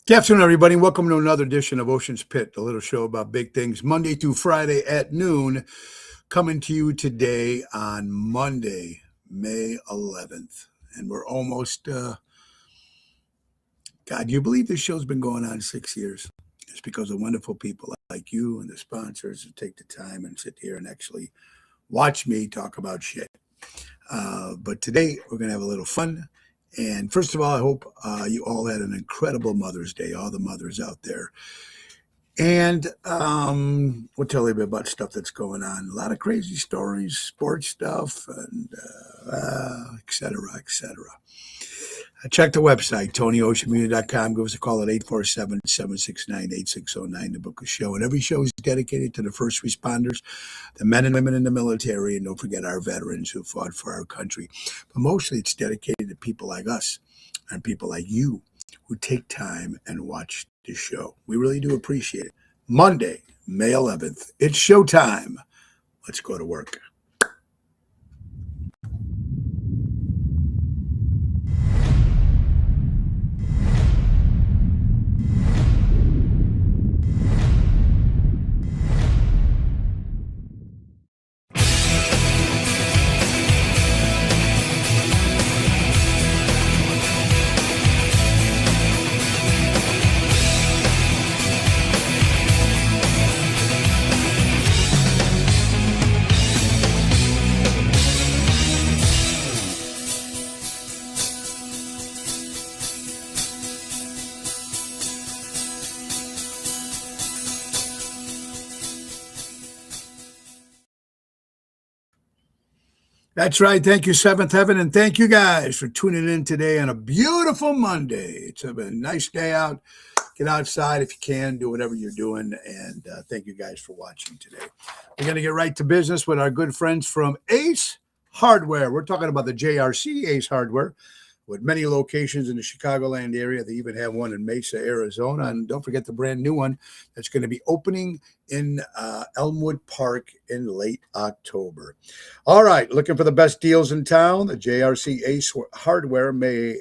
Good afternoon, everybody. Welcome to another edition of Ocean's Pit, a little show about big things, Monday through Friday at noon, coming to you today on Monday, May 11th. And we're almost, God, you believe this show's been going on 6 years? It's because of wonderful people like you and the sponsors who take the time and sit here and actually watch me talk about shit. But today we're going to have a little fun. And first of all, I hope you all had an incredible Mother's Day, all the mothers out there. And we'll tell you a bit about stuff that's going on. A lot of crazy stories, sports stuff, and et cetera, et cetera. Check the website, TonyOceanMedia.com. Give us a call at 847-769-8609 to book a show. And every show is dedicated to the first responders, the men and women in the military, and don't forget our veterans who fought for our country. But mostly it's dedicated to people like us and people like you who take time and watch the show. We really do appreciate it. Monday, May 11th, it's showtime. Let's go to work. That's right. Thank you, Seventh Heaven, and thank you guys for tuning in today on a beautiful Monday. It's a nice day out. Get outside if you can, do whatever you're doing, and thank you guys for watching today. We're going to get right to business with our good friends from Ace Hardware. We're talking about the JRC Ace Hardware, with many locations in the Chicagoland area. They even have one in Mesa, Arizona. And don't forget the brand new one that's going to be opening in Elmwood Park in late October. All right, looking for the best deals in town? The JRC Ace Hardware May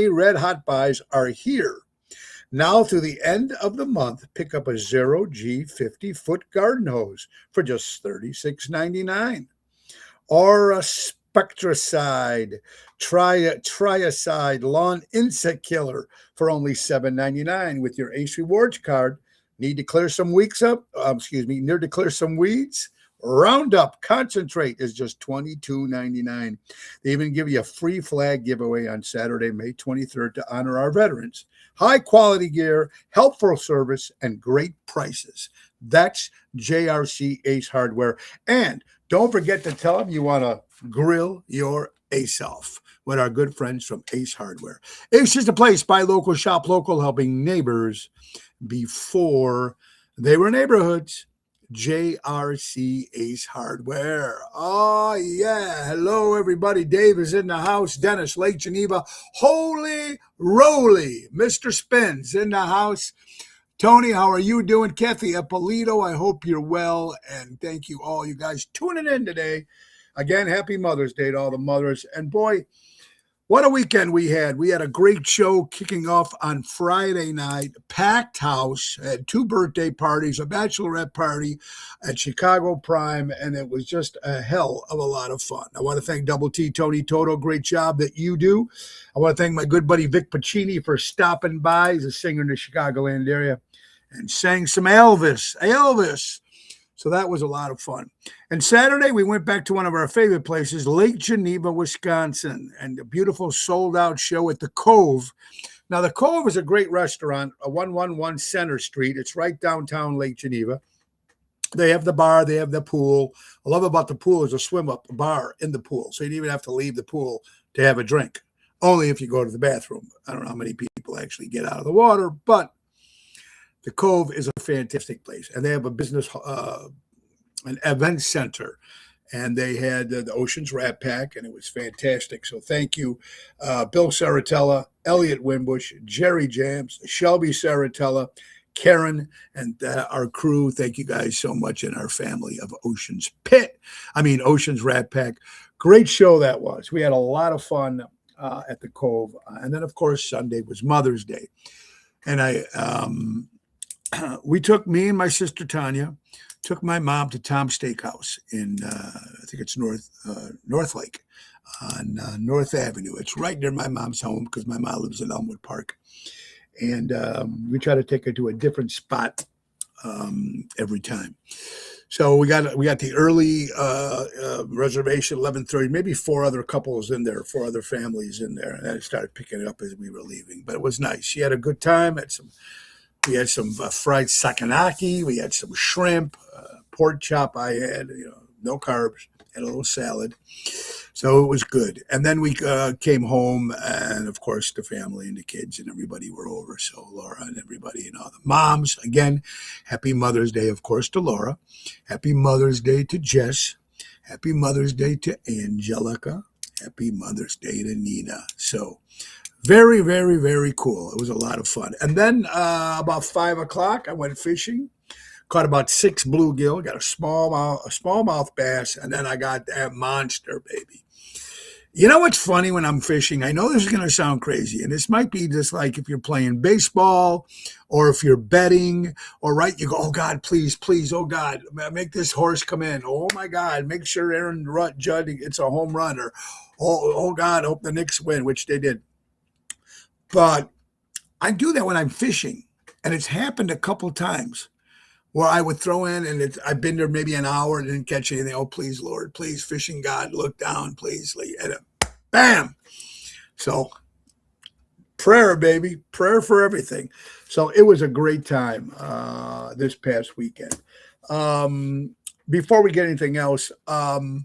Red Hot Buys are here. Now through the end of the month, pick up a Zero G 50-foot garden hose for just $36.99. Or a Spectracide Triacide lawn insect killer for only $7.99 with your Ace Rewards card. Need to clear some Need to clear some weeds? Roundup Concentrate is just $22.99. They even give you a free flag giveaway on Saturday, May 23rd to honor our veterans. High quality gear, helpful service, and great prices. That's JRC Ace Hardware. And don't forget to tell them you want to grill your Ace off with our good friends from Ace Hardware. Ace is the place, buy local, shop local, helping neighbors before they were neighborhoods. JRC Ace Hardware. Oh, yeah. Hello, everybody. Dave is in the house. Dennis, Lake Geneva. Holy roly. Mr. Spins in the house. Tony, how are you doing? Kathy Ippolito, I hope you're well. And thank you all, you guys, tuning in today. Again, happy Mother's Day to all the mothers. And boy, what a weekend we had. We had a great show kicking off on Friday night. Packed house. Had 2 birthday parties, a bachelorette party at Chicago Prime, and it was just a hell of a lot of fun. I want to thank Double T, Tony Toto. Great job that you do. I want to thank my good buddy Vic Pacini for stopping by. He's a singer in the Chicagoland area and sang some Elvis. So that was a lot of fun. And Saturday, we went back to one of our favorite places, Lake Geneva, Wisconsin, and a beautiful sold-out show at The Cove. Now, The Cove is a great restaurant, 111 Center Street. It's right downtown Lake Geneva. They have the bar. They have the pool. I love about the pool is a swim-up bar in the pool, so you don't even have to leave the pool to have a drink, only if you go to the bathroom. I don't know how many people actually get out of the water, but The Cove is a fantastic place, and they have a business, an event center, and they had the Ocean's Rat Pack, and it was fantastic. So thank you, Bill Saratella, Elliot Wimbush, Jerry Jams, Shelby Saratella, Karen, and our crew. Thank you guys so much, and our family of Ocean's Rat Pack. Great show that was. We had a lot of fun at the Cove, and then of course Sunday was Mother's Day. And me and my sister Tanya took my mom to Tom's Steakhouse in, I think it's North Lake on North Avenue. It's right near my mom's home because my mom lives in Elmwood Park. And we try to take her to a different spot every time. So we got the early reservation, 11:30, maybe four other families in there. And then it started picking it up as we were leaving. But it was nice. She had a good time. We had some fried sakanaki. We had some shrimp, pork chop I had, no carbs, and a little salad. So it was good. And then we came home, and of course the family and the kids and everybody were over. So Laura and everybody and all the moms, again, happy Mother's Day, of course, to Laura. Happy Mother's Day to Jess. Happy Mother's Day to Angelica. Happy Mother's Day to Nina. So very, very, very cool. It was a lot of fun. And then about 5 o'clock, I went fishing. Caught about 6 bluegill, got a smallmouth bass, and then I got that monster, baby. You know what's funny when I'm fishing? I know this is going to sound crazy, and this might be just like if you're playing baseball or if you're betting, or right, you go, oh, God, please, oh, God, make this horse come in. Oh, my God, make sure Aaron Judd gets a home run, or, oh God, hope the Knicks win, which they did. But I do that when I'm fishing, and it's happened a couple times. Where I would throw in, and I've been there maybe an hour and didn't catch anything. Oh, please, Lord, please, fishing God, look down, please. And bam. So prayer, baby, prayer for everything. So it was a great time this past weekend. Before we get anything else, my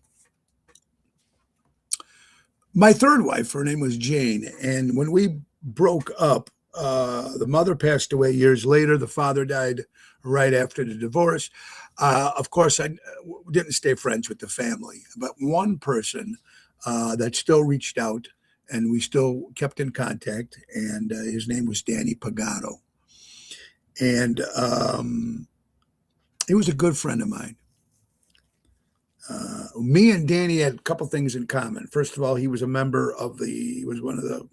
third wife, her name was Jane. And when we broke up, the mother passed away years later. The father died right after the divorce. Of course, I didn't stay friends with the family, but one person that still reached out, and we still kept in contact, and his name was Danny Pagano. And he was a good friend of mine. Me and Danny had a couple things in common. First of all, he was one of the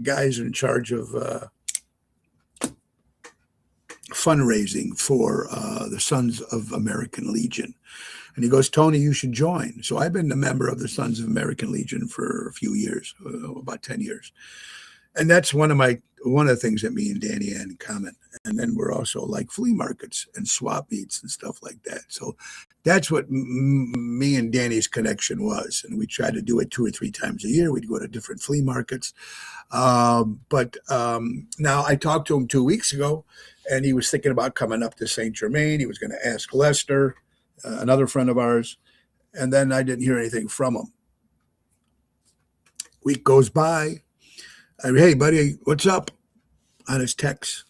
guys in charge of fundraising for the Sons of American Legion. And he goes, Tony, you should join. So I've been a member of the Sons of American Legion for a few years, about 10 years. And that's one of the things that me and Danny had in common. And then we're also like flea markets and swap meets and stuff like that. So that's what me and Danny's connection was. And we tried to do it 2 or 3 times a year. We'd go to different flea markets. But now I talked to him 2 weeks ago, and he was thinking about coming up to St. Germain. He was going to ask Lester, another friend of ours. And then I didn't hear anything from him. Week goes by. Hey, buddy, what's up? On his text,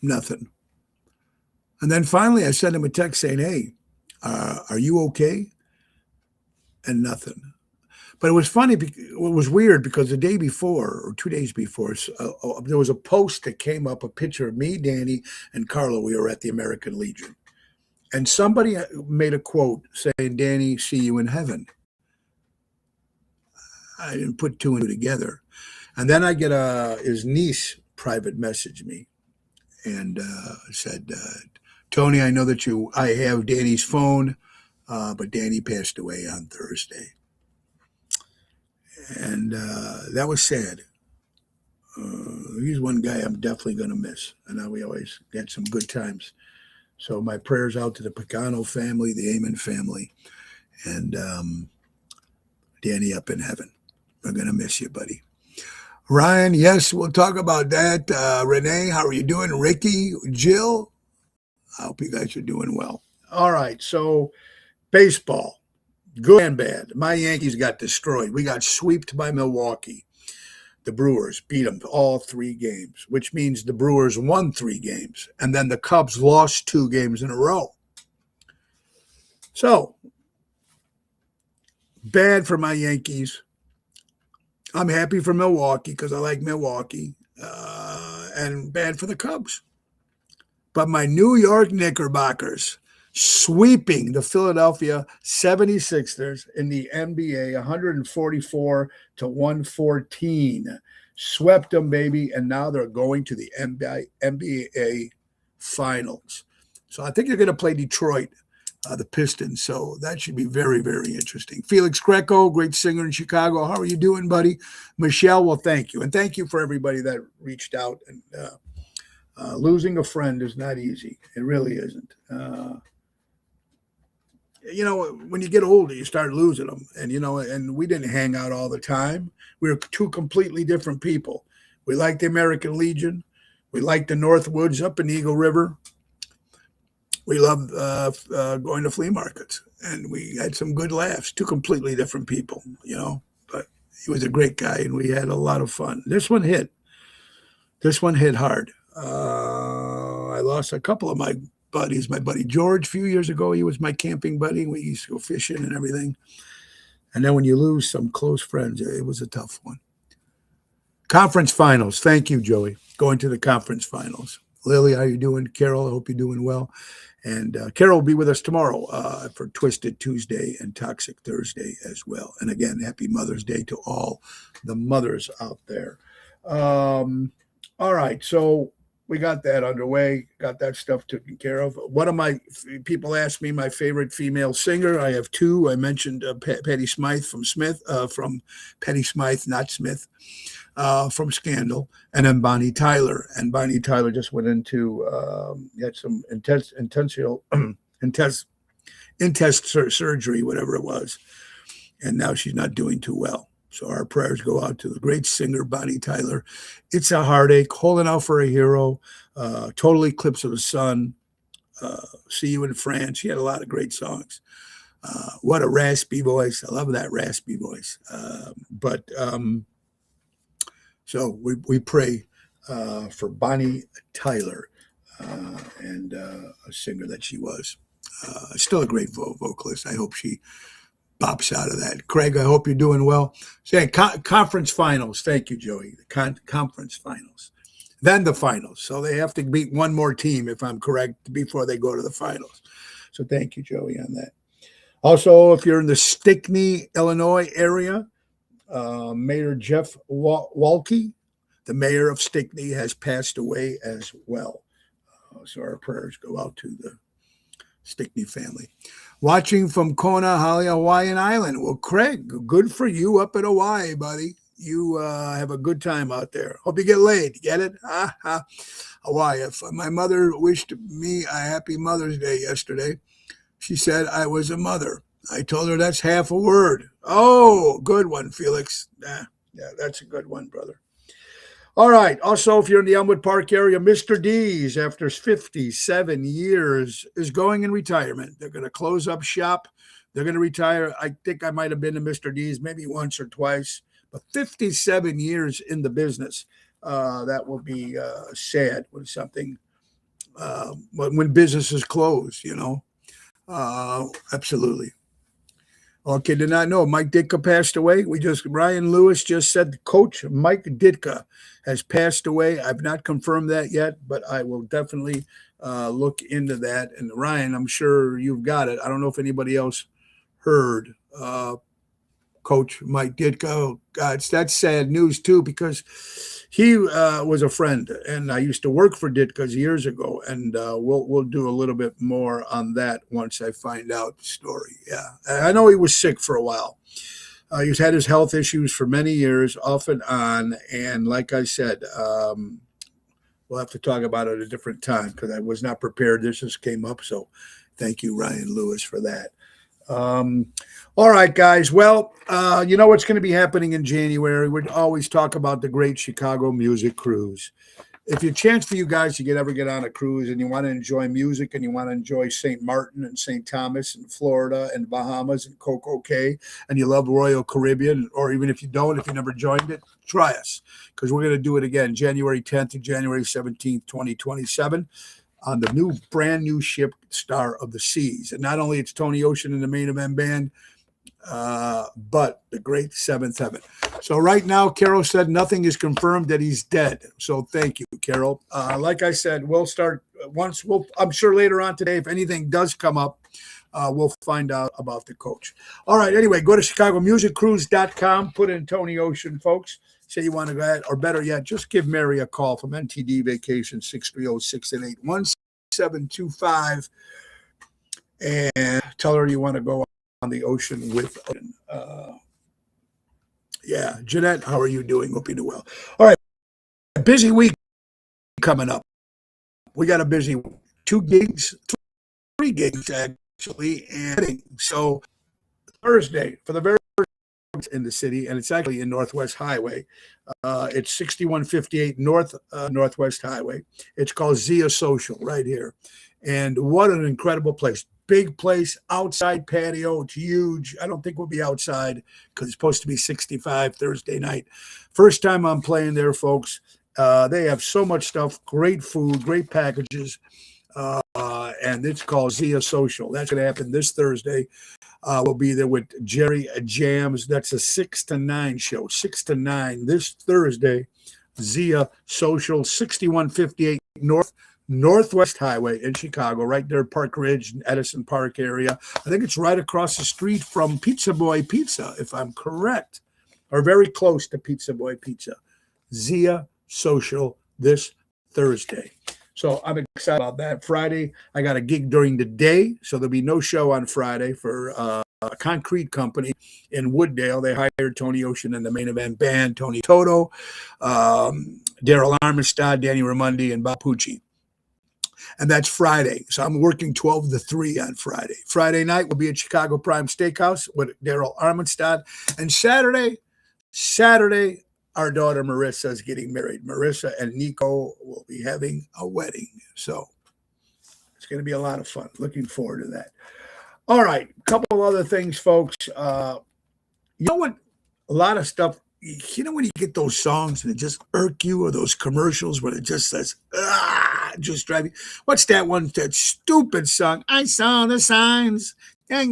nothing. And then finally I sent him a text saying, hey, are you okay? And nothing. But it was funny. It was weird because the day before or 2 days before, there was a post that came up, a picture of me, Danny, and Carlo. We were at the American Legion. And somebody made a quote saying, Danny, see you in heaven. I didn't put 2 and 2 together. And then I get his niece private message me and said, Tony, I know that I have Danny's phone, but Danny passed away on Thursday. And that was sad. He's one guy I'm definitely going to miss. I know we always had some good times. So my prayers out to the Pagano family, the Amen family, and Danny up in heaven. We're going to miss you, buddy. Ryan, yes, we'll talk about that. Renee, how are you doing? Ricky, Jill, I hope you guys are doing well. All right, so baseball, good and bad. My Yankees got destroyed. We got swept by Milwaukee. The Brewers beat them all 3 games, which means the Brewers won 3 games, and then the Cubs lost 2 games in a row. So, bad for my Yankees. I'm happy for Milwaukee because I like Milwaukee, and bad for the Cubs. But my New York Knickerbockers sweeping the Philadelphia 76ers in the NBA 144-114. swept them, baby, and now they're going to the NBA Finals. So I think they're going to play Detroit, the Pistons. So that should be very, very interesting. Felix Greco, great singer in Chicago. How are you doing, buddy? Michelle, well, thank you. And thank you for everybody that reached out. And losing a friend is not easy. It really isn't. When you get older, you start losing them. And, and we didn't hang out all the time. We were two completely different people. We liked the American Legion. We liked the Northwoods up in Eagle River. We loved going to flea markets. And we had some good laughs. Two completely different people, But he was a great guy, and we had a lot of fun. This one hit. This one hit hard. I lost a couple of my buddies. My buddy George, a few years ago, he was my camping buddy. We used to go fishing and everything. And then when you lose some close friends, it was a tough one. Conference finals. Thank you, Joey. Going to the conference finals. Lily, how you doing? Carol, I hope you're doing well. And Carol will be with us tomorrow for Twisted Tuesday and Toxic Thursday as well. And again, happy Mother's Day to all the mothers out there. All right, so we got that underway, got that stuff taken care of. One of my people asked me my favorite female singer. I have two. I mentioned Patty Smythe from Patty Smythe, not Smith, from Scandal, and then Bonnie Tyler. And Bonnie Tyler just went into had some intest surgery, whatever it was, and now she's not doing too well. So our prayers go out to the great singer, Bonnie Tyler. It's a Heartache, Holding Out for a Hero, Total Eclipse of the Sun, See You in France. She had a lot of great songs. What a raspy voice. I love that raspy voice. So we pray for Bonnie Tyler and a singer that she was. Still a great vocalist. I hope she bops out of that. Craig, I hope you're doing well. Saying conference finals. Thank you, Joey. The conference finals. Then the finals. So they have to beat one more team, if I'm correct, before they go to the finals. So thank you, Joey, on that. Also, if you're in the Stickney, Illinois area, Mayor Jeff Walke, the mayor of Stickney, has passed away as well. So our prayers go out to the Stickney family. Watching from Kona, Hawaiian Island. Well, Craig, good for you up in Hawaii, buddy. You have a good time out there. Hope you get laid. Get it? Hawaii. If my mother wished me a happy Mother's Day yesterday, she said I was a mother. I told her that's half a word. Oh, good one, Felix. Yeah, that's a good one, brother. All right. Also, if you're in the Elmwood Park area, Mr. D's, after 57 years, is going in retirement. They're going to close up shop. They're going to retire. I think I might have been to Mr. D's maybe once or twice, but 57 years in the business. That will be sad when something, when businesses close, Absolutely. Okay, did not know Mike Ditka passed away. Ryan Lewis just said Coach Mike Ditka has passed away. I've not confirmed that yet, but I will definitely look into that. And Ryan, I'm sure you've got it. I don't know if anybody else heard Coach Mike Ditka. Oh, God, that's sad news too, because he was a friend, and I used to work for Ditka's years ago, and we'll do a little bit more on that once I find out the story. Yeah, I know he was sick for a while. He's had his health issues for many years, off and on, and like I said, we'll have to talk about it at a different time because I was not prepared. This just came up, so thank you, Ryan Lewis, for that. All right, guys. Well, you know what's going to be happening in January? We always talk about the Great Chicago Music Cruise. If you chance for you guys to ever get on a cruise and you want to enjoy music and you want to enjoy St. Martin and St. Thomas and Florida and Bahamas and Coco Cay, and you love Royal Caribbean, or even if you don't, if you never joined it, try us, because we're going to do it again January 10th to January 17th, 2027. On the brand new ship, Star of the Seas. And not only it's Tony Ocean in the main event band, but the great Seventh Heaven. So right now, Carol said nothing is confirmed that he's dead. So thank you, Carol. Like I said, we'll start I'm sure later on today, if anything does come up, we'll find out about the coach. All right. Anyway, go to ChicagoMusicCruise.com, put in Tony Ocean, folks, say you want to go ahead, or better yet, just give Mary a call from NTD Vacation, 630-688-1725, and tell her you want to go on the ocean with yeah, Jeanette, how are you doing? Hope you do well. All right, busy week coming up. We got a busy 2 gigs, 3 gigs actually, and so Thursday for the very first in the city, and it's actually in Northwest Highway. It's 6158 Northwest Highway. It's called Zia Social right here, and what an incredible place! Big place, outside patio. It's huge. I don't think we'll be outside because it's supposed to be 65 Thursday night. First time I'm playing there, folks. They have so much stuff, great food, great packages, and it's called Zia Social. That's going to happen this Thursday. We'll be there with Jerry Jams. That's a 6 to 9 show, 6 to 9 this Thursday. Zia Social, 6158 Northwest Highway in Chicago, right there, Park Ridge, Edison Park area. I think it's right across the street from Pizza Boy Pizza, if I'm correct, or very close to Pizza Boy Pizza. Zia Social this Thursday. So I'm excited about that. Friday, I got a gig during the day, so there'll be no show on Friday for a concrete company in Wooddale. They hired Tony Ocean and the Main Event Band, Tony Toto, Daryl Armistad, Danny Ramundi, and Bob Pucci. And that's Friday. So I'm working 12 to 3 on Friday. Friday night will be at Chicago Prime Steakhouse with Daryl Armistad. And Saturday, our daughter Marissa is getting married. Marissa and Nico will be having a wedding. So it's going to be a lot of fun. Looking forward to that. All right. A couple of other things, folks. You know what? A lot of stuff. You know when you get those songs and it just irk you, or those commercials where it just says, just drive you. What's that one? That stupid song. I saw the signs. I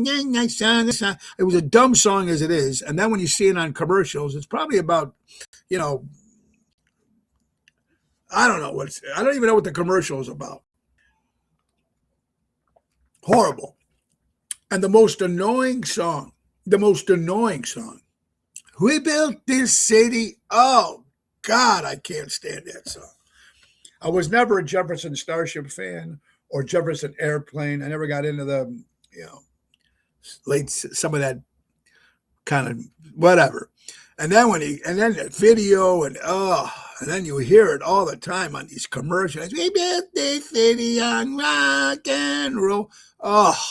saw the signs. It was a dumb song as it is. And then when you see it on commercials, it's probably about, I don't know I don't even know what the commercial is about. Horrible. And the most annoying song. We built this city. Oh, God, I can't stand that song. I was never a Jefferson Starship fan or Jefferson Airplane. I never got into the, some of that kind of whatever. And then then the video and then you hear it all the time on these commercials. We built this city on rock and roll. Oh,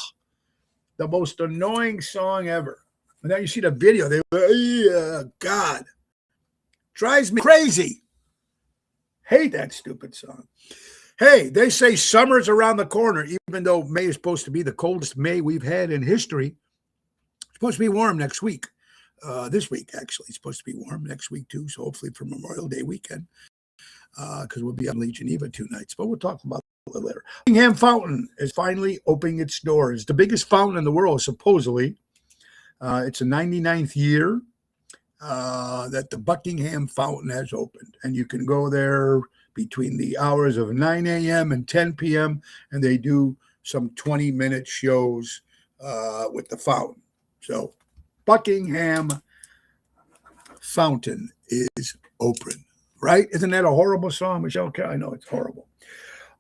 the most annoying song ever. And then you see the video. God, drives me crazy. Hate that stupid song. Hey, they say summer's around the corner, even though May is supposed to be the coldest May we've had in history. It's supposed to be warm next week. This week, actually. It's supposed to be warm next week, too. So hopefully for Memorial Day weekend, because we'll be on Lake Geneva 2 nights. But we'll talk about it a little later. Buckingham Fountain is finally opening its doors. The biggest fountain in the world, supposedly. It's the 99th year that the Buckingham Fountain has opened. And you can go there between the hours of 9 a.m. and 10 p.m. And they do some 20-minute shows with the fountain. So Buckingham Fountain is open, right? Isn't that a horrible song, Michelle? I know it's horrible.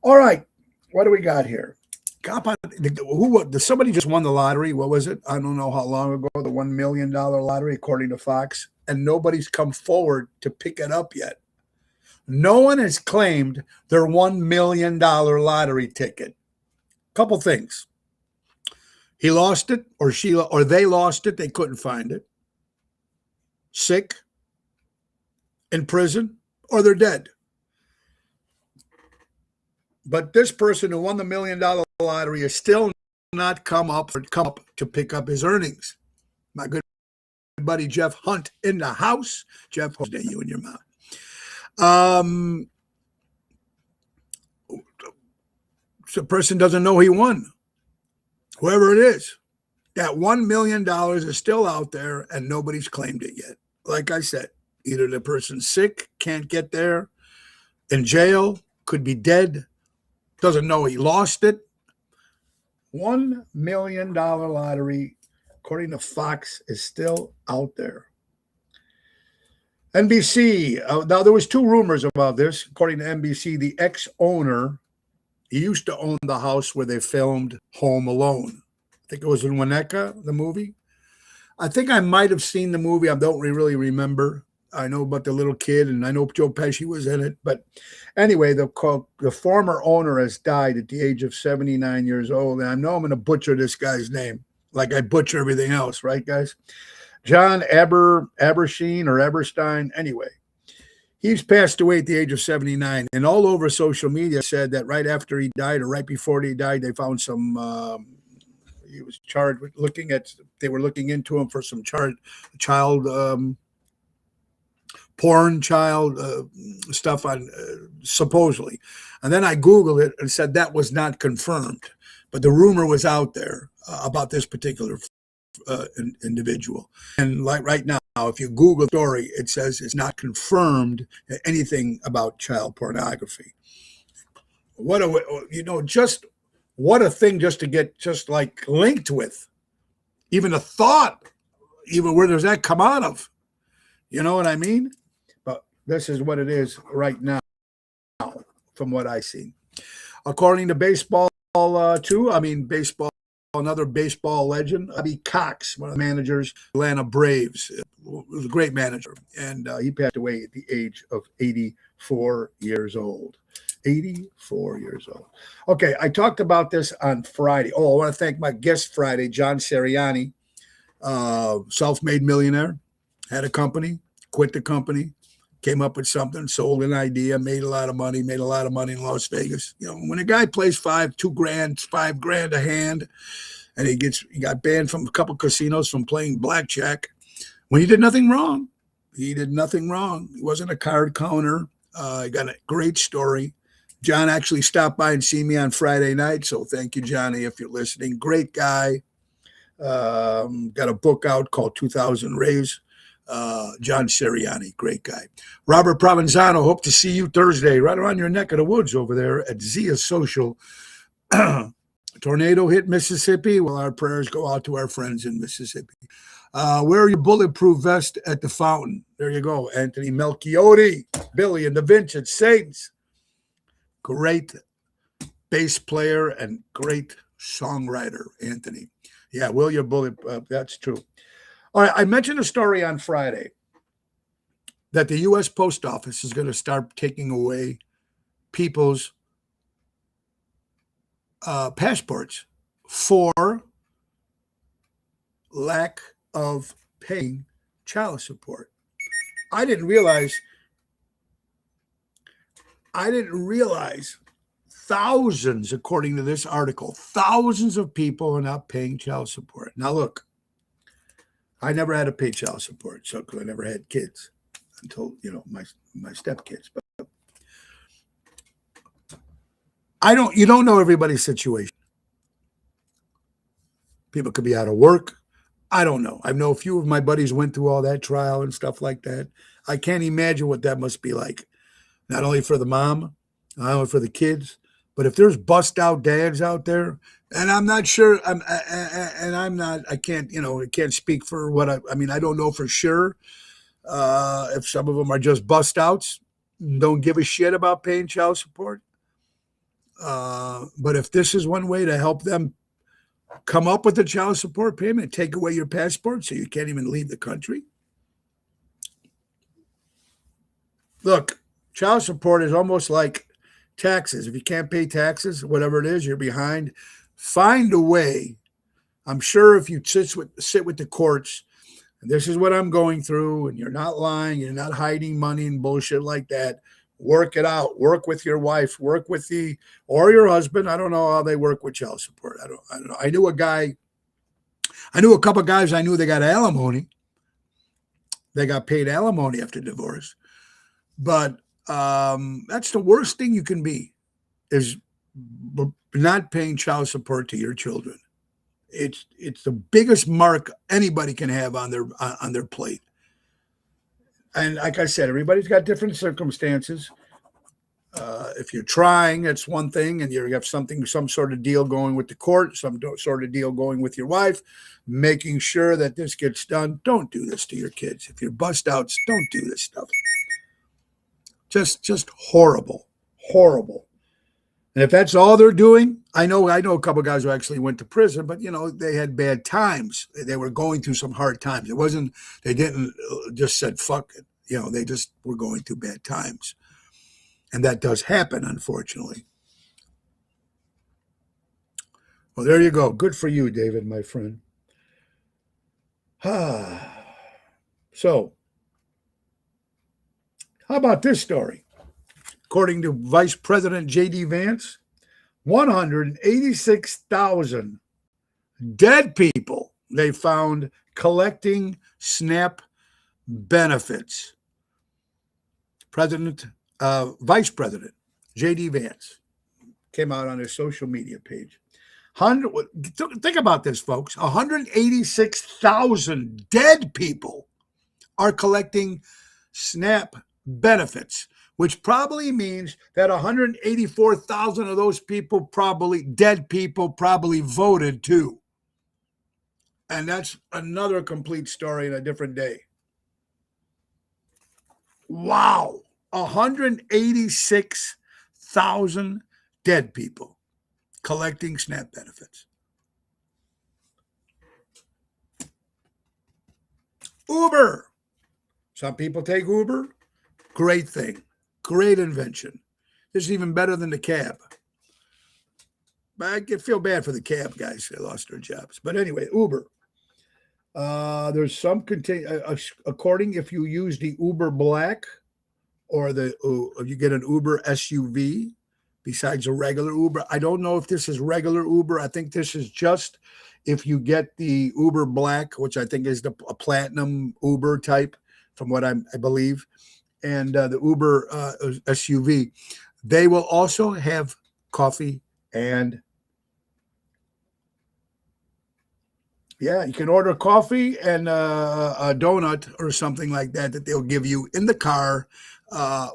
All right. What do we got here? Somebody just won the lottery. What was it? I don't know how long ago, the $1 million lottery, according to Fox, and nobody's come forward to pick it up yet. No one has claimed their $1 million lottery ticket. Couple things. He lost it, or they lost it. They couldn't find it. Sick, in prison, or they're dead. But this person who won the $1 million lottery has still not come up to pick up his earnings. My good buddy Jeff Hunt in the house. Jeff, you and your mom. The person doesn't know he won. Whoever it is, that $1 million is still out there and nobody's claimed it yet. Like I said, either the person's sick, can't get there, in jail, could be dead, doesn't know he lost it. $1 million lottery, according to Fox, is still out there. NBC. Now there was two rumors about this. According to NBC, the ex-owner, he used to own the house where they filmed Home Alone. I think it was in Winnetka, the movie. I think I might have seen the movie. I don't really remember. I know about the little kid, and I know Joe Pesci was in it. But anyway, the former owner has died at the age of 79 years old. And I know I'm going to butcher this guy's name, like I butcher everything else, right, guys? John Aberstein or Eberstein. Anyway, he's passed away at the age of 79. And all over social media said that right after he died or right before he died, they found some he was charged with they were looking into him for some child porn stuff on supposedly. And then I Googled it and said that was not confirmed, but the rumor was out there about this particular individual. And like right now, if you Google the story, it says it's not confirmed anything about child pornography. What a thing just to get just like linked with, even a thought, even where does that come out of? You know what I mean? But this is what it is right now, from what I see. According to baseball, another baseball legend, Bobby Cox, one of the managers, Atlanta Braves, was a great manager, and he passed away at the age of 84 years old. 84 years old. Okay, I talked about this on Friday. Oh, I want to thank my guest Friday, John Seriani, self-made millionaire, had a company, quit the company, came up with something, sold an idea, made a lot of money in Las Vegas. You know, when a guy plays $5 a hand, and he got banned from a couple casinos from playing blackjack when he did nothing wrong. He wasn't a card counter. He got a great story. John actually stopped by and see me on Friday night. So thank you, Johnny, if you're listening. Great guy. Got a book out called 2000 Rays. John Seriani, great guy. Robert Provenzano, hope to see you Thursday, right around your neck of the woods over there at Zia Social. Tornado hit Mississippi. Well, our prayers go out to our friends in Mississippi. Wear your bulletproof vest at the fountain. There you go, Anthony Melchiotti, Billy and the Vincent Saints. Great bass player and great songwriter, Anthony. Yeah, wear your bullet. That's true. All right, I mentioned a story on Friday that the U.S. Post Office is going to start taking away people's passports for lack of paying child support. I didn't realize thousands, according to this article, thousands of people are not paying child support. Now, look, I never had to pay child support, so because I never had kids until, my stepkids. But you don't know everybody's situation. People could be out of work. I don't know. I know a few of my buddies went through all that trial and stuff like that. I can't imagine what that must be like. Not only for the mom, not only for the kids, but if there's bust out dads out there, and I'm not sure, I can't speak for what I don't know for sure if some of them are just bust outs, don't give a shit about paying child support. But if this is one way to help them come up with a child support payment, take away your passport so you can't even leave the country. Look, child support is almost like taxes. If you can't pay taxes, whatever it is, you're behind. Find a way. I'm sure if you sit with the courts, and this is what I'm going through, and you're not lying, you're not hiding money and bullshit like that, work it out. Work with your wife, work with or your husband. I don't know how they work with child support. I don't know. I knew a couple of guys I knew they got alimony. They got paid alimony after divorce. But that's the worst thing you can be, is not paying child support to your children. It's the biggest mark anybody can have on their plate. And like I said, everybody's got different circumstances. If you're trying, it's one thing, and you have some sort of deal going with the court, sort of deal going with your wife, making sure that this gets done. Don't do this to your kids. If you're bust outs, don't do this stuff. Just horrible, horrible. And if that's all they're doing, I know a couple of guys who actually went to prison, but they had bad times. They were going through some hard times. They didn't just said fuck it. They just were going through bad times. And that does happen, unfortunately. Well, there you go. Good for you, David, my friend. So, how about this story? According to Vice President J.D. Vance, 186,000 dead people they found collecting SNAP benefits. Vice President J.D. Vance came out on his social media page. Think about this, folks. 186,000 dead people are collecting SNAP benefits, which probably means that 184,000 of those people, dead people, probably voted too. And that's another complete story in a different day. Wow. 186,000 dead people collecting SNAP benefits. Uber. Some people take Uber. Great thing. Great invention. This is even better than the cab. But I feel bad for the cab guys. They lost their jobs. But anyway, Uber. There's some according if you use the Uber Black or if you get an Uber SUV besides a regular Uber. I don't know if this is regular Uber. I think this is just if you get the Uber Black, which I think is a platinum Uber type, from what I believe, and the Uber SUV. They will also have coffee and you can order coffee and a donut or something like that they'll give you in the car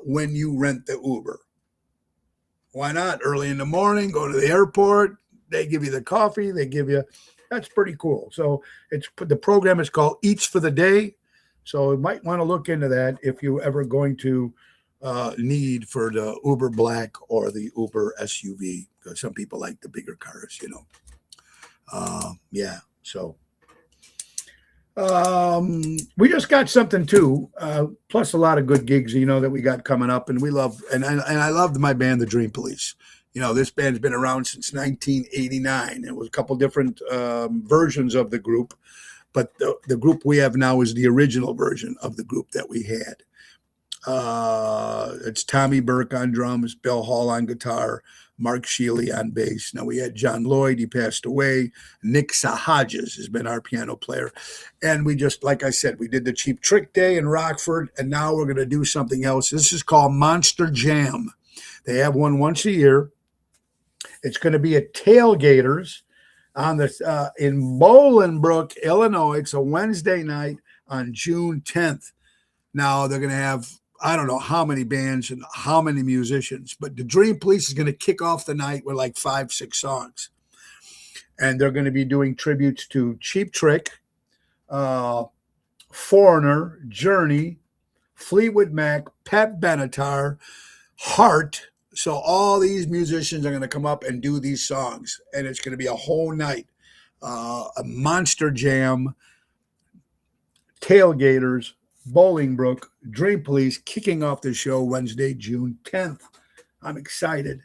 when you rent the Uber. Why not? Early in the morning, go to the airport. They give you the coffee. That's pretty cool. So the program is called Eats for the Day. So you might want to look into that if you're ever going to need for the Uber Black or the Uber SUV, because some people like the bigger cars, So we just got something too, plus a lot of good gigs, that we got coming up, and we love, and I loved my band, the Dream Police. This band's been around since 1989. It was a couple different versions of the group, but the group we have now is the original version of the group that we had. It's Tommy Burke on drums, Bill Hall on guitar, Mark Shealy on bass. Now we had John Lloyd, he passed away. Nick Sahajas has been our piano player. And we just, like I said, we did the Cheap Trick Day in Rockford, and now we're going to do something else. This is called Monster Jam. They have one once a year. It's going to be at Tailgaters on the in Bolingbrook, Illinois. It's a Wednesday night on June 10th. Now they're going to have, I don't know how many bands and how many musicians, but the Dream Police is going to kick off the night with like 5-6 songs. And they're going to be doing tributes to Cheap Trick, Foreigner, Journey, Fleetwood Mac, Pat Benatar, Heart. So all these musicians are going to come up and do these songs, and it's going to be a whole night, a Monster Jam, Tailgaters, Bolingbrook, Dream Police kicking off the show Wednesday, June 10th. I'm excited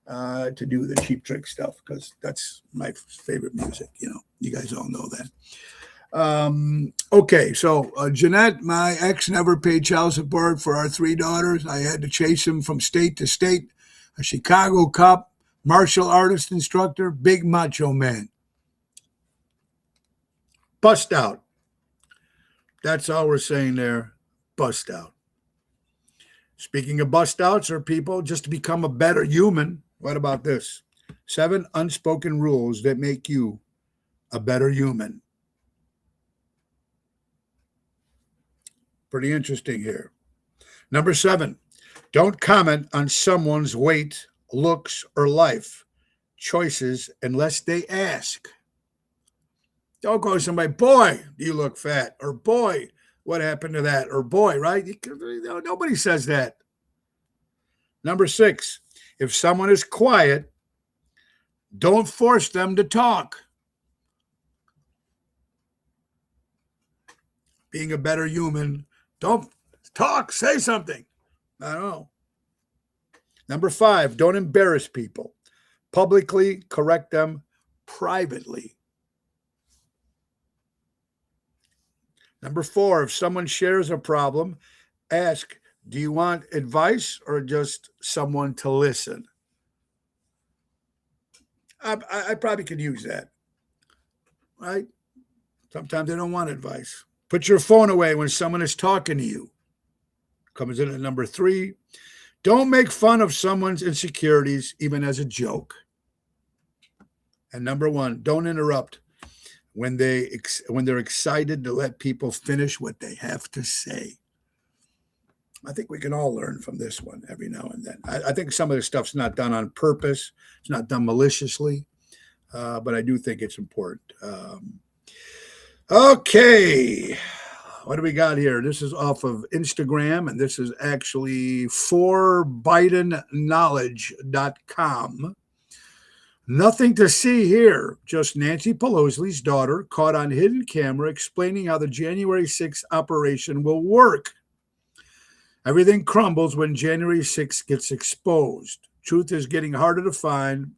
to do the Cheap Trick stuff because that's my favorite music. You guys all know that. Okay, so Jeanette, my ex, never paid child support for our 3 daughters. I had to chase them from state to state. A Chicago cop, martial artist instructor, big macho man. Bust out. That's all we're saying there. Bust out. Speaking of bust outs or people, just to become a better human, what about this? 7 unspoken rules that make you a better human. Pretty interesting here. Number 7, Don't comment on someone's weight, looks, or life choices unless they ask. Don't go to somebody, boy, you look fat, or boy, what happened to that, or boy, right? Nobody says that. Number 6, if someone is quiet, don't force them to talk. Being a better human, don't talk, say something. I don't know. Number 5, don't embarrass people. Publicly correct them privately. Number 4, if someone shares a problem, ask, do you want advice or just someone to listen? I probably could use that, right? Sometimes they don't want advice. Put your phone away when someone is talking to you. Comes in at number 3. Don't make fun of someone's insecurities, even as a joke. And number 1, don't interrupt when they're excited to let people finish what they have to say. I think we can all learn from this one every now and then. I think some of this stuff's not done on purpose. It's not done maliciously, but I do think it's important. Okay. What do we got here? This is off of Instagram, and this is actually forbidenknowledge.com. Nothing to see here, just Nancy Pelosi's daughter caught on hidden camera explaining how the January 6th operation will work. Everything crumbles when January 6th gets exposed. Truth is getting harder to find,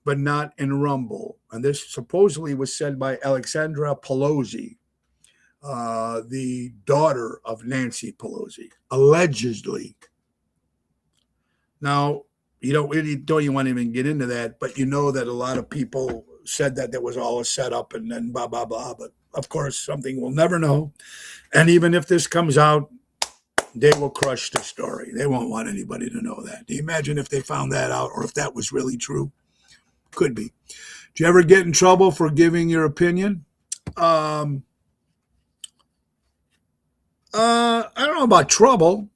but not in Rumble. And this supposedly was said by Alexandra Pelosi, the daughter of Nancy Pelosi, allegedly. Now, you don't want to even get into that, but you know that a lot of people said that was all a setup and then blah, blah, blah. But of course, something we'll never know. And even if this comes out, they will crush the story. They won't want anybody to know that. Do you imagine if they found that out or if that was really true? Could be. Do you ever get in trouble for giving your opinion? I don't know about trouble.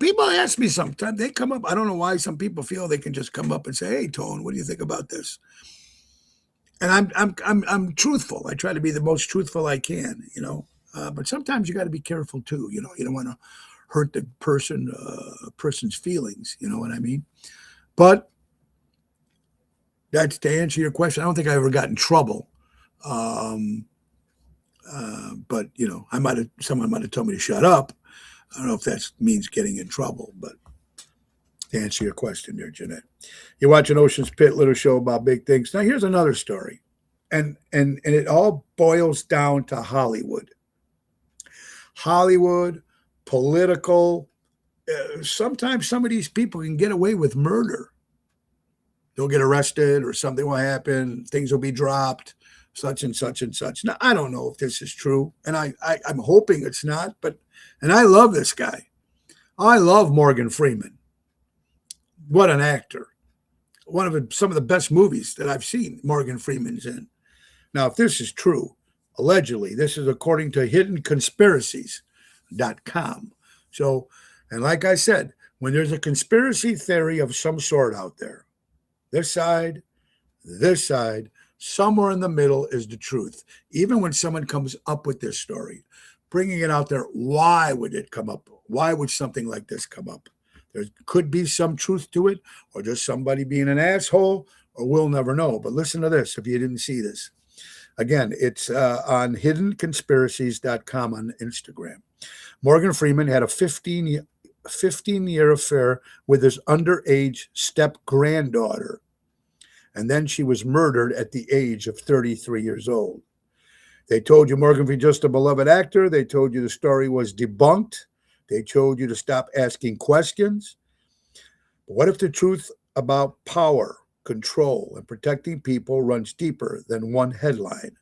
People ask me sometimes. They come up. I don't know why some people feel they can just come up and say, "Hey, Tone, what do you think about this?" And I'm truthful. I try to be the most truthful I can. But sometimes you got to be careful too. You don't want to hurt the person's feelings. You know what I mean? But that's to answer your question. I don't think I ever got in trouble. But someone might have told me to shut up. I don't know if that means getting in trouble, but to answer your question there, Jeanette. You're watching Ocean's Pit, little show about big things. Now here's another story. And it all boils down to Hollywood. Hollywood, political. Sometimes some of these people can get away with murder. They'll get arrested or something will happen. Things will be dropped, such and such and such. Now, I don't know if this is true, and I'm hoping it's not, and I love this guy. I love Morgan Freeman. What an actor. Some of the best movies that I've seen Morgan Freeman's in. Now, if this is true, allegedly, this is according to hiddenconspiracies.com. So, and like I said, when there's a conspiracy theory of some sort out there, this side, somewhere in the middle is the truth. Even when someone comes up with this story, bringing it out there, why would it come up? Why would something like this come up? There could be some truth to it, or just somebody being an asshole, or we'll never know. But listen to this if you didn't see this. Again, it's on hiddenconspiracies.com on Instagram. Morgan Freeman had a 15-year affair with his underage step-granddaughter, and then she was murdered at the age of 33 years old. They told you Morgan was just a beloved actor. They told you the story was debunked. They told you to stop asking questions. But what if the truth about power, control, and protecting people runs deeper than one headline?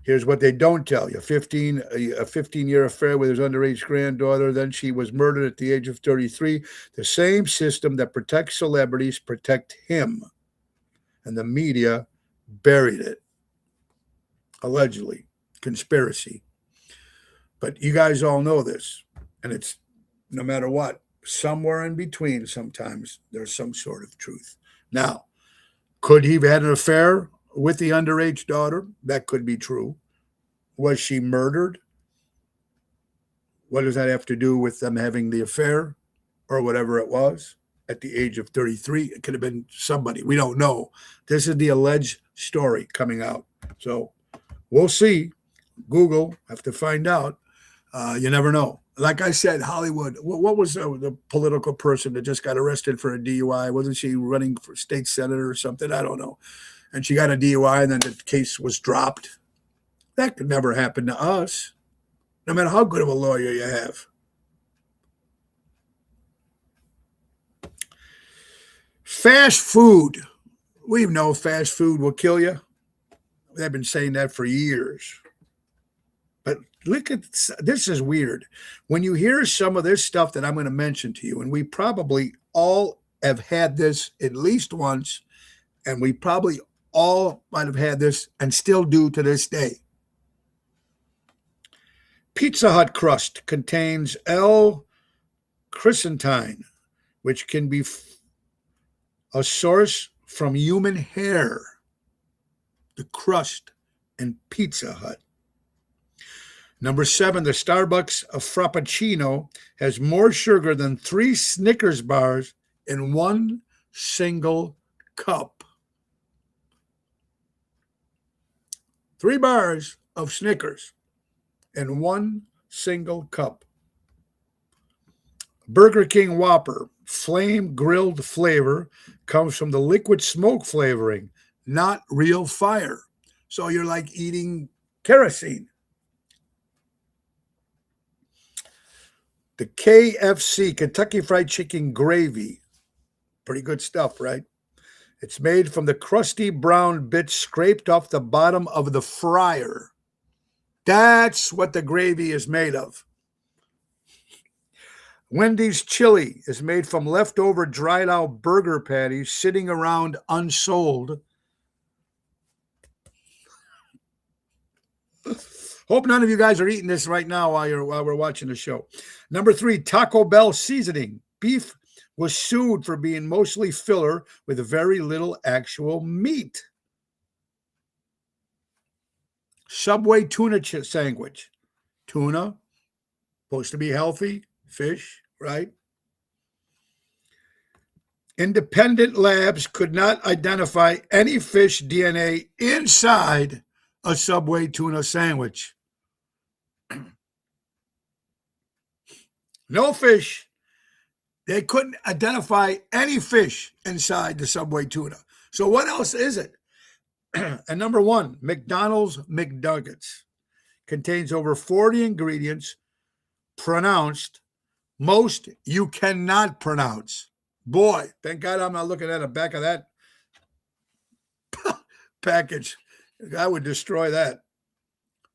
Here's what they don't tell you. A 15-year affair with his underage granddaughter. Then she was murdered at the age of 33. The same system that protects celebrities protect him. And the media buried it. Allegedly. Conspiracy. But you guys all know this, and it's no matter what, somewhere in between, sometimes there's some sort of truth. Now, could he have had an affair with the underage daughter? That could be true. Was she murdered? What does that have to do with them having the affair or whatever it was at the age of 33? It could have been somebody. We don't know. This is the alleged story coming out. So we'll see. Google, have to find out. You never know. Like I said, Hollywood. What was the political person that just got arrested for a DUI? Wasn't she running for state senator or something? I don't know. And she got a DUI, and then the case was dropped. That could never happen to us, no matter how good of a lawyer you have. Fast food. We know fast food will kill you. They've been saying that for years. But look at this is weird. When you hear some of this stuff that I'm going to mention to you, and we probably all have had this at least once, and we probably all might have had this and still do to this day. Pizza Hut crust contains L-carnitine, which can be a source from human hair. The crust in Pizza Hut. Number 7, the Starbucks Frappuccino has more sugar than 3 Snickers bars in one single cup. 3 bars of Snickers in one single cup. Burger King Whopper flame grilled flavor comes from the liquid smoke flavoring, not real fire. So you're like eating kerosene. The KFC, Kentucky Fried Chicken gravy. Pretty good stuff, right? It's made from the crusty brown bits scraped off the bottom of the fryer. That's what the gravy is made of. Wendy's chili is made from leftover dried out burger patties sitting around unsold. Hope none of you guys are eating this right now while we're watching the show. Number 3, Taco Bell seasoning. Beef was sued for being mostly filler with very little actual meat. Subway tuna sandwich. Tuna, supposed to be healthy. Fish, right? Independent labs could not identify any fish DNA inside a Subway tuna sandwich. No fish. They couldn't identify any fish inside the Subway tuna. So what else is it? And number 1, McDonald's McNuggets contains over 40 ingredients pronounced. Most you cannot pronounce. Boy, thank God I'm not looking at the back of that package. I would destroy that.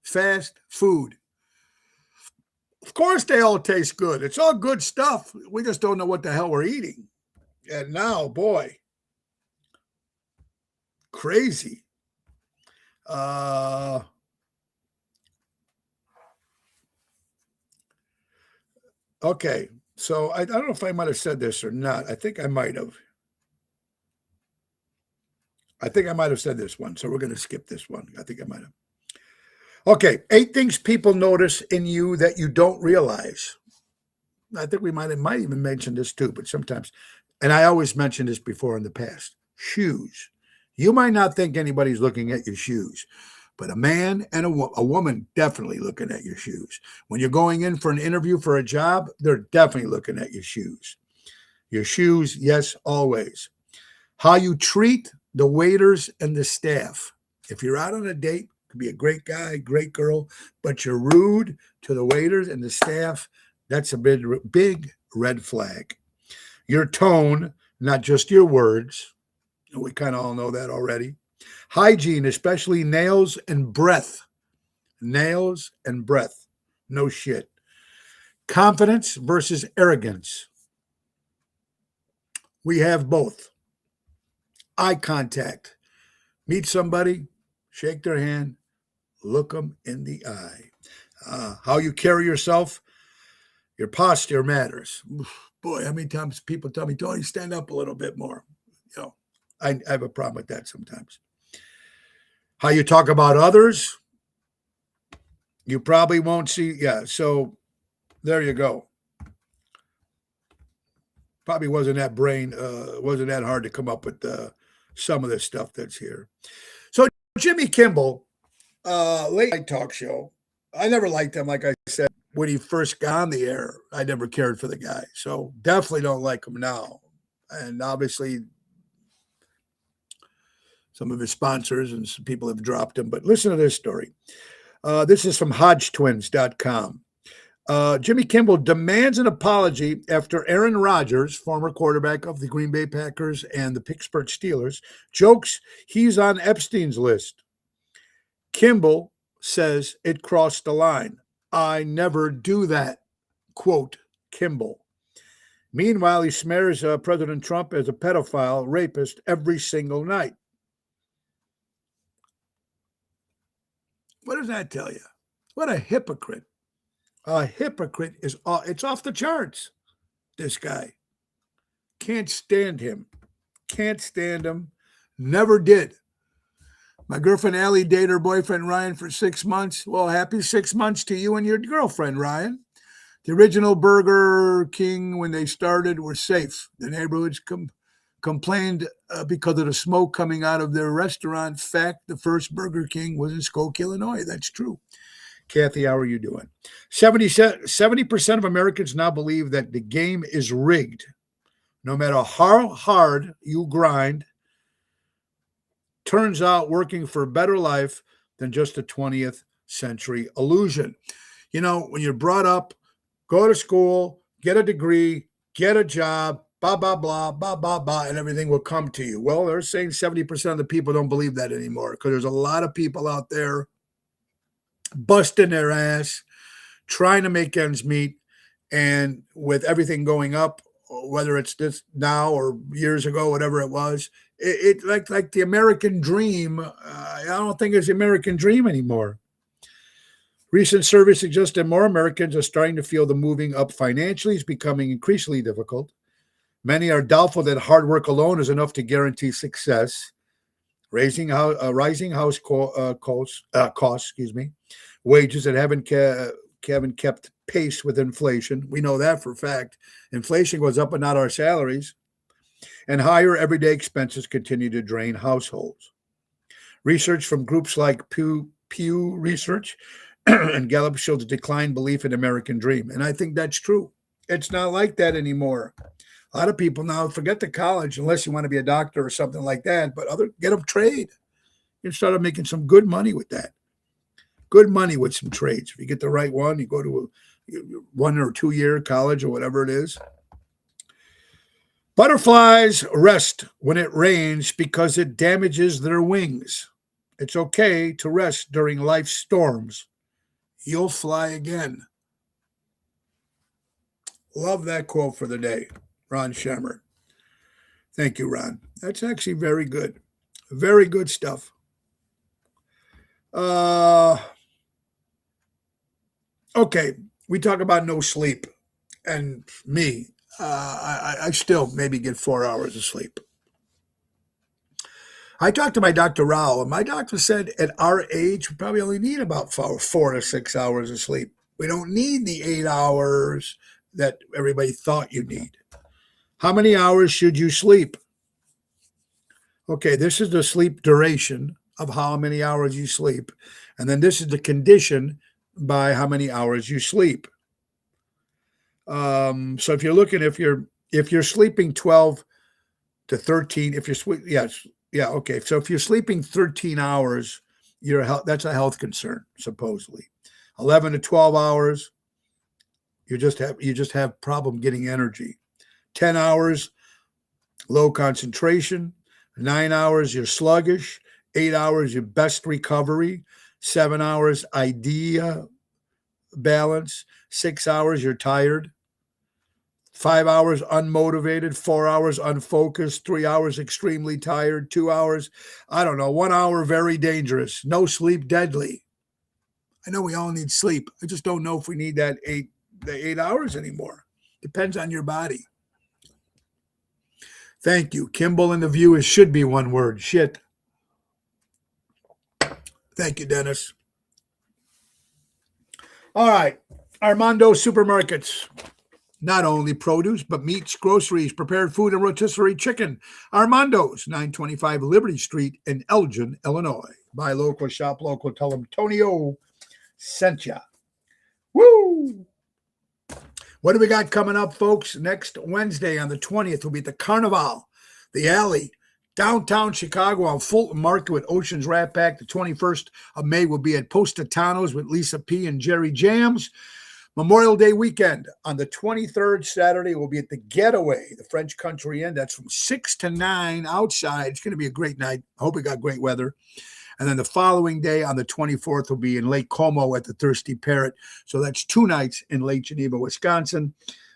Fast food. Of course, they all taste good. It's all good stuff. We just don't know what the hell we're eating. And now, boy, crazy. Okay, so I don't know if I might have said this or not. I think I might have. Said this one, so we're going to skip this one. I think I might have. Okay, 8 things people notice in you that you don't realize. I think we might even mention this too, but sometimes, and I always mentioned this before in the past, shoes. You might not think anybody's looking at your shoes, but a man and a woman definitely looking at your shoes. When you're going in for an interview for a job, they're definitely looking at your shoes. Your shoes, yes, always. How you treat the waiters and the staff. If you're out on a date, could be a great guy, great girl, but you're rude to the waiters and the staff, that's a big red flag. Your tone, not just your words. We kind of all know that already. Hygiene, especially nails and breath. Nails and breath. No shit. Confidence versus arrogance. We have both. Eye contact. Meet somebody, shake their hand, look them in the eye. How you carry yourself, your posture matters. Oof, boy, how many times people tell me, Tony, stand up a little bit more. You know, I have a problem with that sometimes. How you talk about others, you probably won't see. Yeah, so there you go. Probably wasn't that hard to come up with some of the stuff that's here. So Jimmy Kimmel, late night talk show. I never liked him, like I said, when he first got on the air. I never cared for the guy. So definitely don't like him now. And obviously some of his sponsors and some people have dropped him. But listen to this story. This is from HodgeTwins.com. Jimmy Kimmel demands an apology after Aaron Rodgers, former quarterback of the Green Bay Packers and the Pittsburgh Steelers, jokes he's on Epstein's list. Kimmel says it crossed the line. I never do that, quote Kimmel. Meanwhile, he smears President Trump as a pedophile rapist every single night. What does that tell you? What a hypocrite. A hypocrite is it's off the charts. This guy. Can't stand him. Can't stand him. Never did. My girlfriend Allie dated her boyfriend Ryan for 6 months. Well, happy 6 months to you and your girlfriend, Ryan. The original Burger King, when they started, were safe. The neighborhoods complained because of the smoke coming out of their restaurant. Fact, the first Burger King was in Skokie, Illinois. That's true. Kathy, how are you doing? 70% of Americans now believe that the game is rigged. No matter how hard you grind, turns out working for a better life than just a 20th century illusion. You know, when you're brought up, go to school, get a degree, get a job, blah, blah, blah, blah, blah, blah, and everything will come to you. Well, they're saying 70% of the people don't believe that anymore because there's a lot of people out there busting their ass, trying to make ends meet. And with everything going up, whether it's this now or years ago, whatever it was, it like the American dream. I don't think it's the American dream anymore. Recent surveys suggest that more Americans are starting to feel the moving up financially is becoming increasingly difficult. Many are doubtful that hard work alone is enough to guarantee success. Rising house costs, wages that haven't kept pace with inflation. We know that for a fact. Inflation goes up, but not our salaries. And higher everyday expenses continue to drain households. Research from groups like Pew Research and Gallup shows a declined belief in the American dream. And I think that's true. It's not like that anymore. A lot of people now forget the college unless you want to be a doctor or something like that, but get a trade. You start making some good money with that. Good money with some trades. If you get the right one, you go to a 1 or 2 year college or whatever it is. Butterflies rest when it rains because it damages their wings. It's okay to rest during life's storms. You'll fly again. Love that quote for the day. Ron Schemmer. Thank you, Ron. That's actually very good. Very good stuff. Okay, we talk about no sleep. And me, I still maybe get 4 hours of sleep. I talked to my Dr. Rao, and my doctor said at our age, we probably only need about 4 to 6 hours of sleep. We don't need the 8 hours that everybody thought you need. How many hours should you sleep? Okay, this is the sleep duration of how many hours you sleep. And then this is the condition by how many hours you sleep. So if you're looking, if you're sleeping 12 to 13, if you're okay. So if you're sleeping 13 hours, that's a health concern, supposedly. 11 to 12 hours, you just have problem getting energy. 10 hours, low concentration. 9 hours, you're sluggish. 8 hours, your best recovery. 7 hours, idea balance. 6 hours, you're tired. 5 hours, unmotivated. 4 hours, unfocused. 3 hours, extremely tired. 2 hours, 1 hour, very dangerous. No sleep, deadly. I know we all need sleep. I just don't know if we need the 8 hours anymore. Depends on your body. Thank you. Kimball and the viewers should be one word. Shit. Thank you, Dennis. All right. Armando Supermarkets. Not only produce, but meats, groceries, prepared food, and rotisserie chicken. Armando's, 925 Liberty Street in Elgin, Illinois. Buy local, shop local. Tell them Tonio sent ya. Woo! What do we got coming up, folks? Next Wednesday on the 20th will be the Carnival, the Alley, downtown Chicago on Fulton Market with Ocean's Rat Pack. The 21st of May will be at Positano's with Lisa P. and Jerry Jams. Memorial Day weekend on the 23rd, Saturday, will be at the Getaway, the French Country Inn. That's from 6 to 9 outside. It's going to be a great night. I hope we got great weather. And then the following day on the 24th will be in Lake Como at the Thirsty Parrot. So that's 2 nights in Lake Geneva, Wisconsin.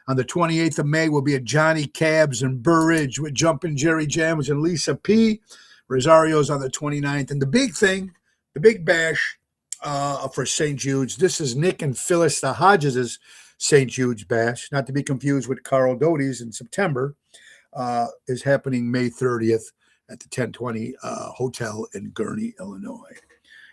On the 28th of May, we'll be at Johnny Cabs in Burr Ridge with Jumpin' Jerry Jams and Lisa P. Rosario's on the 29th. And the big thing, the big bash, for St. Jude's. This is Nick and Phyllis the Hodges' St. Jude's Bash, not to be confused with Carl Doty's in September, is happening May 30th at the 1020 Hotel in Gurnee, Illinois.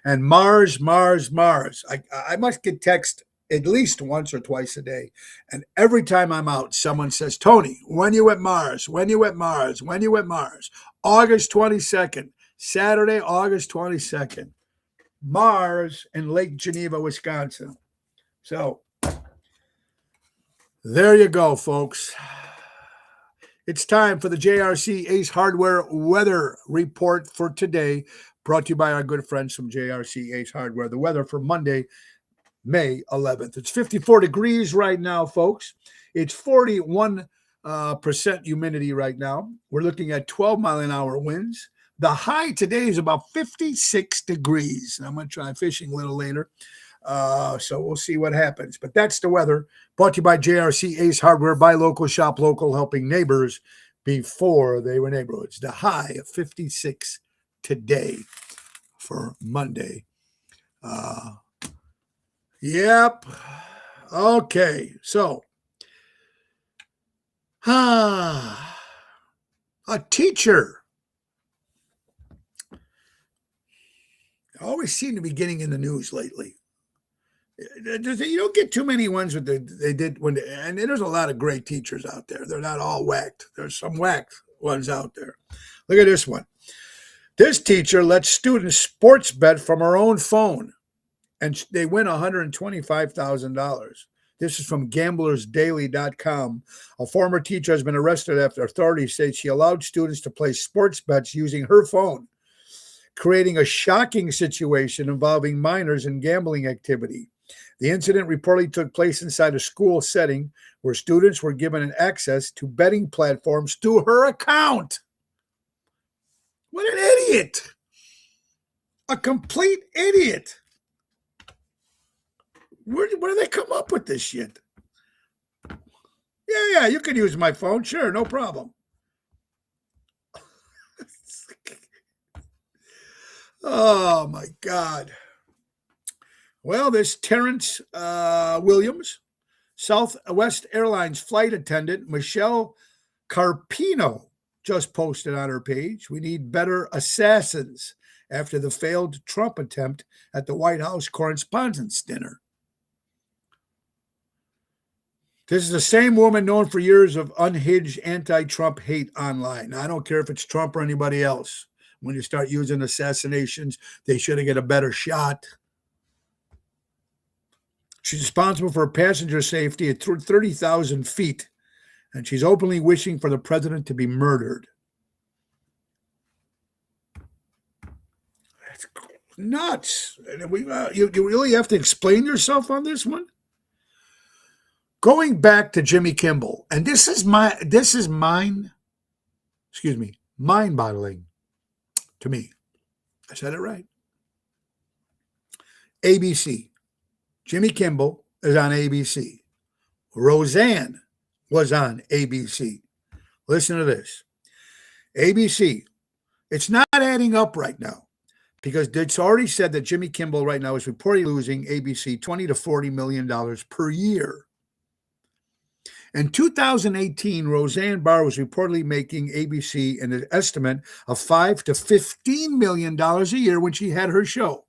And Mars. I must get text at least once or twice a day. And every time I'm out, someone says, Tony, when you at Mars? When you at Mars? When you at Mars? August 22nd, Saturday, August 22nd. Mars in Lake Geneva, Wisconsin. So there you go, folks. It's time for the JRC Ace Hardware weather report for today, brought to you by our good friends from JRC Ace Hardware. The weather for Monday, May 11th. It's 54 degrees right now, folks. It's 41% humidity right now. We're looking at 12-mile-an-hour winds. The high today is about 56 degrees. And I'm going to try fishing a little later. So we'll see what happens. But that's the weather. Brought to you by JRC Ace Hardware. Buy local, shop local, helping neighbors before they were neighborhoods. The high of 56 today for Monday. Yep. Okay. So, a teacher. Always seem to be getting in the news lately. You don't get too many ones with and there's a lot of great teachers out there. They're not all whacked. There's some whacked ones out there. Look at this one. This teacher lets students sports bet from her own phone, and they win $125,000. This is from gamblersdaily.com. A former teacher has been arrested after authorities say she allowed students to play sports bets using her phone, creating a shocking situation involving minors in gambling activity. The incident reportedly took place inside a school setting where students were given an access to betting platforms through her account. What an idiot! A complete idiot. Where do they come up with this shit? Yeah, you can use my phone. Sure, no problem. Oh, my God. Well, there's Terrence Williams, Southwest Airlines flight attendant Michelle Carpino just posted on her page. We need better assassins after the failed Trump attempt at the White House Correspondents' Dinner. This is the same woman known for years of unhinged anti-Trump hate online. Now, I don't care if it's Trump or anybody else. When you start using assassinations, they should have get a better shot. She's responsible for passenger safety at 30,000 feet, and she's openly wishing for the president to be murdered. That's nuts. You really have to explain yourself on this one? Going back to Jimmy Kimball, and this is mind-boggling to me. I said it right. ABC. Jimmy Kimball is on ABC. Roseanne was on ABC. Listen to this. ABC. It's not adding up right now. because it's already said that Jimmy Kimmel right now is reportedly losing ABC $20 to $40 million per year. In 2018, Roseanne Barr was reportedly making ABC an estimate of $5 to $15 million a year when she had her show.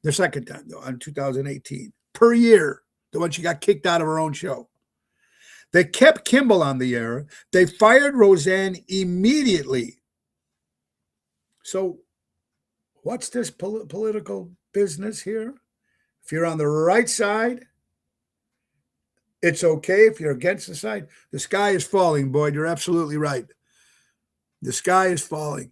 The second time, though, in 2018, per year, the one she got kicked out of her own show. They kept Kimmel on the air. They fired Roseanne immediately. So what's this political business here? If you're on the right side, it's okay. If you're against the side, the sky is falling, Boyd. You're absolutely right. The sky is falling.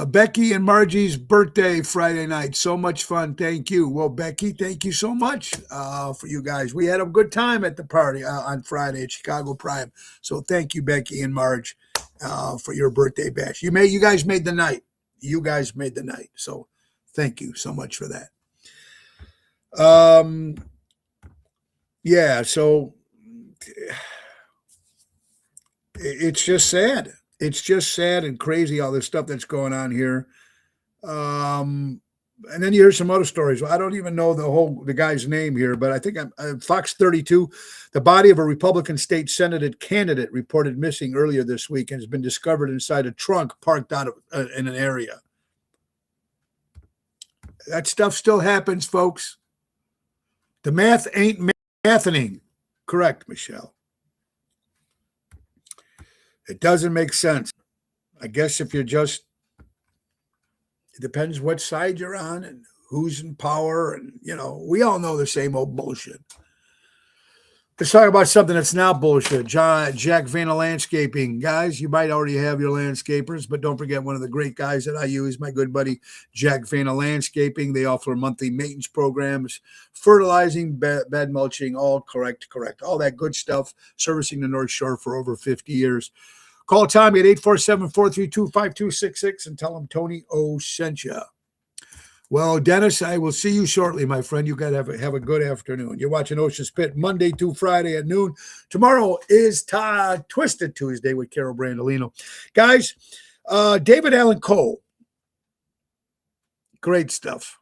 Becky and Margie's birthday Friday night. So much fun. Thank you. Well, Becky, thank you so much for you guys. We had a good time at the party on Friday at Chicago Prime. So thank you, Becky and Marge, for your birthday bash. You guys made the night. You guys made the night. So thank you so much for that. Yeah, so it's just sad. It's just sad and crazy, all this stuff that's going on here. And then you hear some other stories. Well, I don't even know the guy's name here, but I think Fox 32, the body of a Republican state Senate candidate reported missing earlier this week and has been discovered inside a trunk parked out in an area. That stuff still happens, folks. The math ain't mathing. Correct, Michelle. It doesn't make sense. I guess if you're it depends what side you're on and who's in power. And, we all know the same old bullshit. Let's talk about something that's not bullshit. Jack Vanna Landscaping. Guys, you might already have your landscapers, but don't forget one of the great guys that I use, my good buddy, Jack Vanna Landscaping. They offer monthly maintenance programs, fertilizing, bed mulching, all correct. All that good stuff, servicing the North Shore for over 50 years. Call Tommy at 847-432-5266 and tell him Tony O sent you. Well, Dennis, I will see you shortly, my friend. You got to have a good afternoon. You're watching Ocean Spit Monday through Friday at noon. Tomorrow is Twisted Tuesday with Carol Brandolino. Guys, David Allan Coe. Great stuff.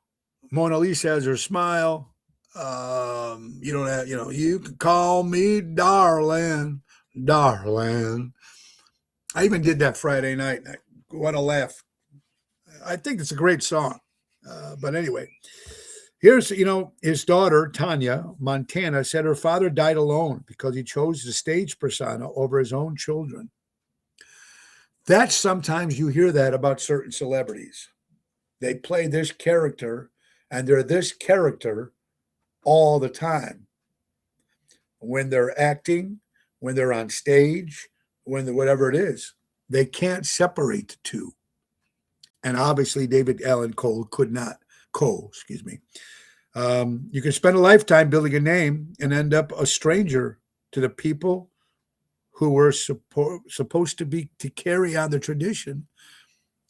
Mona Lisa has her smile. You don't have, you can call me darling. I even did that Friday night. What a laugh. I think it's a great song. But anyway, here's, his daughter, Tanya Montana, said her father died alone because he chose the stage persona over his own children. That's sometimes you hear that about certain celebrities. They play this character and they're this character all the time. When they're acting, when they're on stage, whatever it is, they can't separate the two. And obviously, David Allan Coe could not. You can spend a lifetime building a name and end up a stranger to the people who were supposed to carry on the tradition.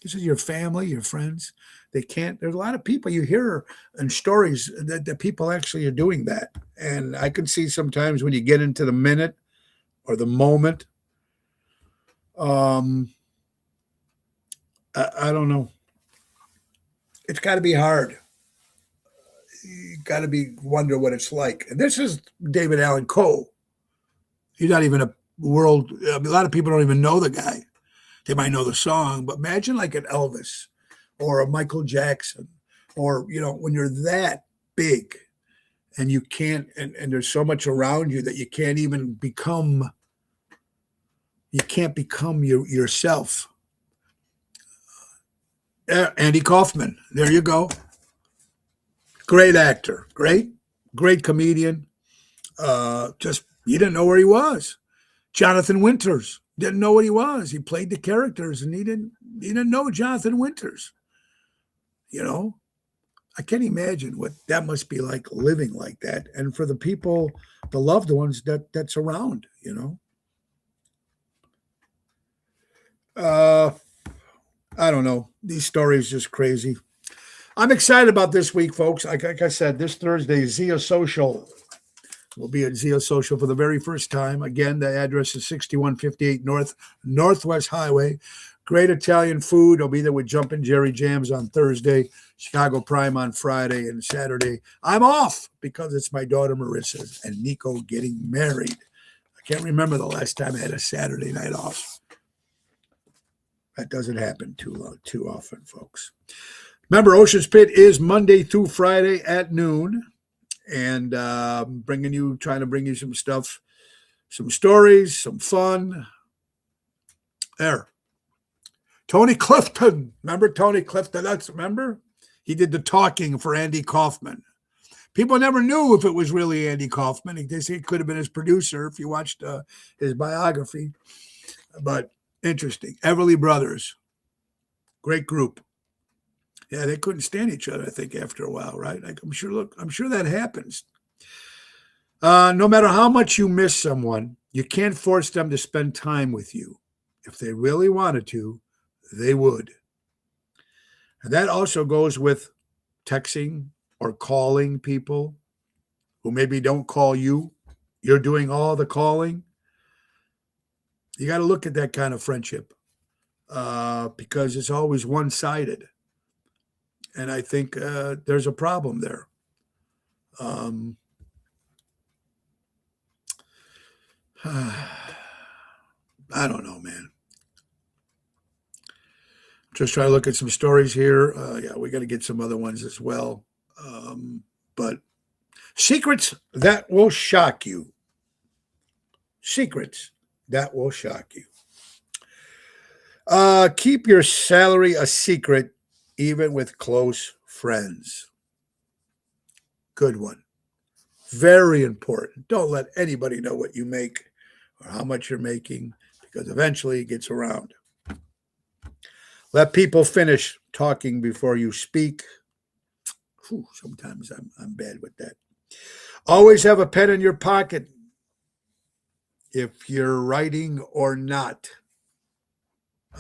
This is your family, your friends. They can't. There's a lot of people you hear in stories that people actually are doing that. And I can see sometimes when you get into the minute or the moment, I don't know. It's got to be hard. You got to wonder what it's like. And this is David Allan Coe. He's not even a lot of people don't even know the guy. They might know the song, but imagine like an Elvis or a Michael Jackson, or, when you're that big and you can't, and there's so much around you that you can't even become yourself. Andy Kaufman. There you go. Great actor. Great comedian. Just, you didn't know where he was. Jonathan Winters. Didn't know what he was. He played the characters and he didn't know Jonathan Winters. I can't imagine what that must be like living like that. And for the people, the loved ones that's around, I don't know. These stories just crazy. I'm excited about this week, folks. Like I said, this Thursday, Zia Social will be at Zia Social for the very first time. Again, the address is 6158 Northwest Highway, Great Italian food. I'll be there with Jumpin' Jerry Jams on Thursday, Chicago Prime on Friday, and Saturday I'm off because it's my daughter Marissa's and Nico getting married. I can't remember the last time I had a Saturday night off. That doesn't happen too often, folks. Remember, Ocean's Pit is Monday through Friday at noon, and trying to bring you some stuff, some stories, some fun. There. Tony Clifton. Remember Tony Clifton? Remember? He did the talking for Andy Kaufman. People never knew if it was really Andy Kaufman. They say it could have been his producer if you watched his biography. But interesting. Everly Brothers. Great group. Yeah, they couldn't stand each other, I think, after a while, right? I'm sure that happens. No matter how much you miss someone, you can't force them to spend time with you. If they really wanted to, they would. And that also goes with texting or calling people who maybe don't call you. You're doing all the calling. You got to look at that kind of friendship because it's always one-sided. And I think there's a problem there. I don't know, man. Just trying to look at some stories here. Yeah, we got to get some other ones as well. But secrets that will shock you. Secrets that will shock you. Keep your salary a secret, even with close friends. Good one. Very important. Don't let anybody know what you make or how much you're making, because eventually it gets around. Let people finish talking before you speak. Whew, sometimes I'm bad with that. Always have a pen in your pocket if you're writing or not.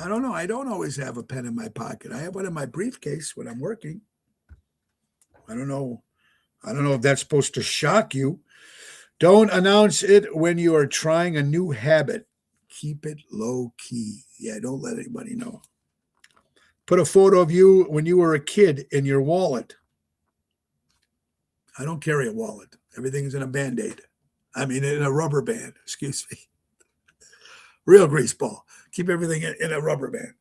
I don't know. I don't always have a pen in my pocket. I have one in my briefcase when I'm working. I don't know if that's supposed to shock you. Don't announce it when you are trying a new habit. Keep it low key. Yeah, don't let anybody know. Put a photo of you when you were a kid in your wallet. I don't carry a wallet. Everything's in a Band-Aid. I mean, in a rubber band. Excuse me. Real grease ball. Keep everything in a rubber band.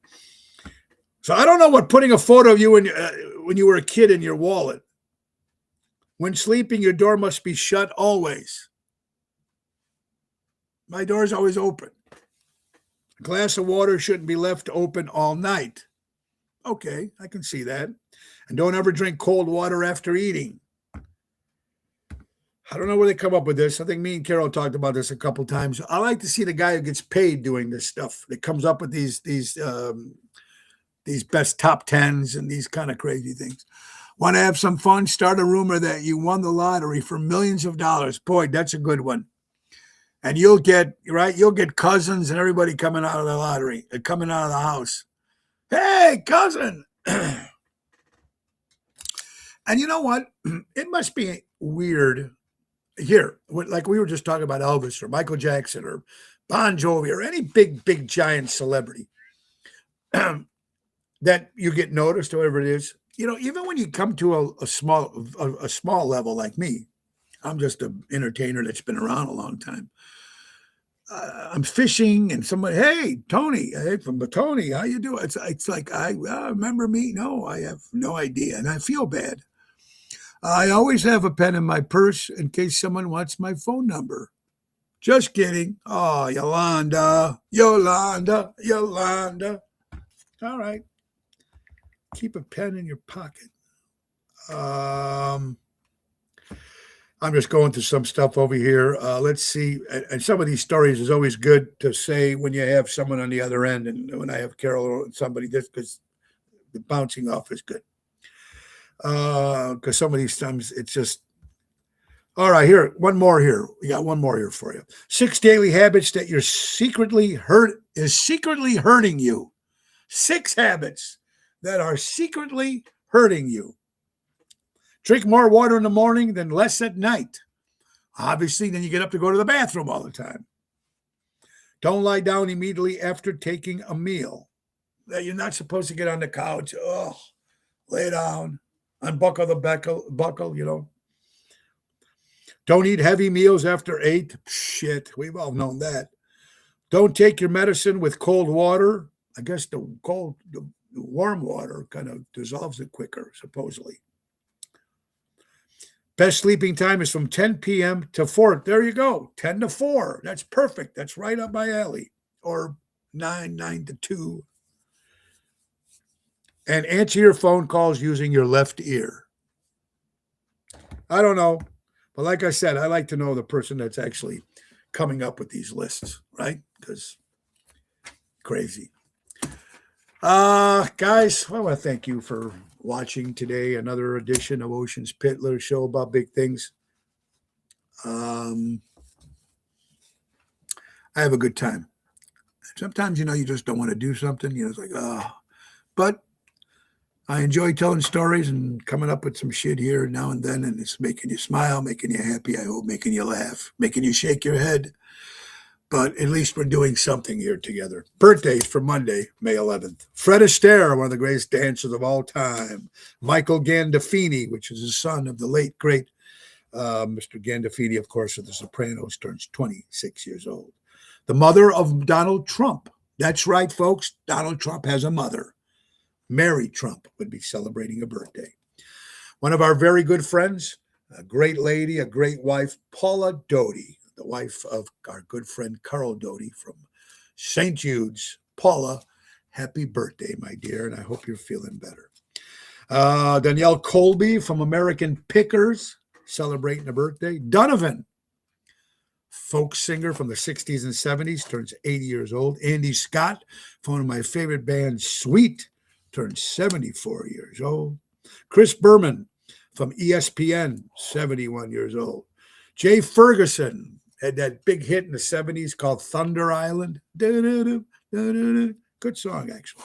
So I don't know what putting a photo of you when you were a kid in your wallet. When sleeping, your door must be shut always. My door's always open. A glass of water shouldn't be left open all night. Okay, I can see that. And don't ever drink cold water after eating. I don't know where they come up with this. I think me and Carol talked about this a couple times. I like to see the guy who gets paid doing this stuff. That comes up with these best top tens and these kind of crazy things. Want to have some fun? Start a rumor that you won the lottery for millions of dollars. Boy, that's a good one. And you'll get cousins and everybody coming out of the lottery, coming out of the house. Hey, cousin. And you know what? It must be weird here, like we were just talking about Elvis or Michael Jackson or Bon Jovi or any big, giant celebrity that you get noticed, whoever it is. You know, even when you come to a small level like me, I'm just an entertainer that's been around a long time. I'm fishing and somebody, hey, Tony, hey, from Tony, how you doing? It's like, I remember me? No, I have no idea. And I feel bad. I always have a pen in my purse in case someone wants my phone number. Just kidding. Oh, Yolanda. All right. Keep a pen in your pocket. I'm just going through some stuff over here. Let's see. And some of these stories is always good to say when you have someone on the other end. And when I have Carol or somebody, just because the bouncing off is good. Because some of these times it's just, all right, here, one more here. We got one more here for you. 6 daily habits that is secretly hurting you. 6 habits that are secretly hurting you. Drink more water in the morning than less at night. Obviously, then you get up to go to the bathroom all the time. Don't lie down immediately after taking a meal. that you're not supposed to get on the couch. Oh, lay down, unbuckle the buckle, you know. Don't eat heavy meals after 8. Shit, we've all known that. Don't take your medicine with cold water. I guess the warm water kind of dissolves it quicker, supposedly. Best sleeping time is from 10 p.m. to 4. There you go, 10 to 4. That's perfect. That's right up my alley. Or 9 to 2. And answer your phone calls using your left ear. I don't know. But like I said, I like to know the person that's actually coming up with these lists, right? Because crazy. Guys, I want to thank you for watching today. Another edition of Ocean's Pit, little show about big things. I have a good time. Sometimes, you just don't want to do something. It's like, but I enjoy telling stories and coming up with some shit here now and then, and it's making you smile, making you happy, I hope, making you laugh, making you shake your head. But at least we're doing something here together. Birthdays for Monday, May 11th. Fred Astaire, one of the greatest dancers of all time. Michael Gandolfini, which is the son of the late, great Mr. Gandolfini, of course, of The Sopranos, turns 26 years old. The mother of Donald Trump. That's right, folks. Donald Trump has a mother. Mary Trump would be celebrating a birthday. One of our very good friends, a great lady, a great wife, Paula Doty, the wife of our good friend Carl Doty from St. Jude's. Paula, happy birthday, my dear, and I hope you're feeling better. Danielle Colby from American Pickers, celebrating a birthday. Donovan, folk singer from the 60s and 70s, turns 80 years old. Andy Scott, from one of my favorite bands, Sweet, turned 74 years old. Chris Berman from ESPN, 71 years old. Jay Ferguson had that big hit in the 70s called Thunder Island. Good song, actually.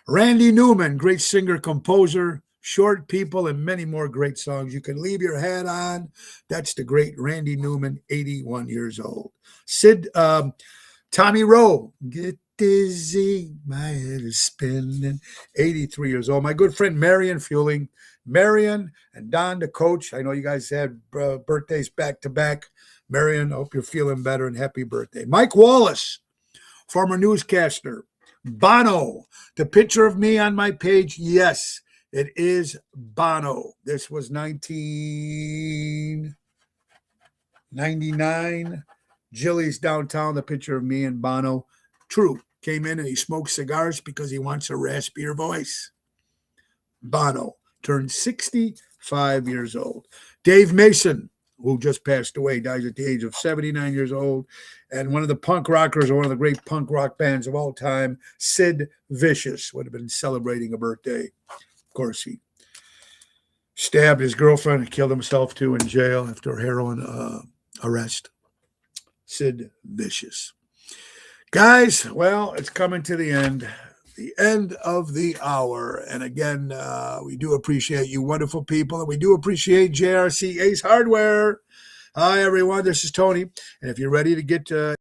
Randy Newman, great singer, composer, Short People, and many more great songs. You can leave your hat on. That's the great Randy Newman, 81 years old. Tommy Rowe, get dizzy, my head is spinning, 83 years old. My good friend Marion Fueling. Marion and Don, the coach. I know you guys had birthdays back to back. Marion, I hope you're feeling better and happy birthday. Mike Wallace, former newscaster. Bono, the picture of me on my page. Yes, it is Bono. This was 1999. Jilly's downtown, the picture of me and Bono. True. Came in and he smoked cigars because he wants a raspier voice. Bono turned 65 years old. Dave Mason, who just passed away, dies at the age of 79 years old. And one of the punk rockers, or one of the great punk rock bands of all time, Sid Vicious, would have been celebrating a birthday. Of course, he stabbed his girlfriend and killed himself, too, in jail after a heroin arrest. Sid Vicious. Guys, well, it's coming to the end of the hour. And again, we do appreciate you wonderful people, and we do appreciate JRC Ace Hardware. Hi, everyone. This is Tony. And if you're ready to get your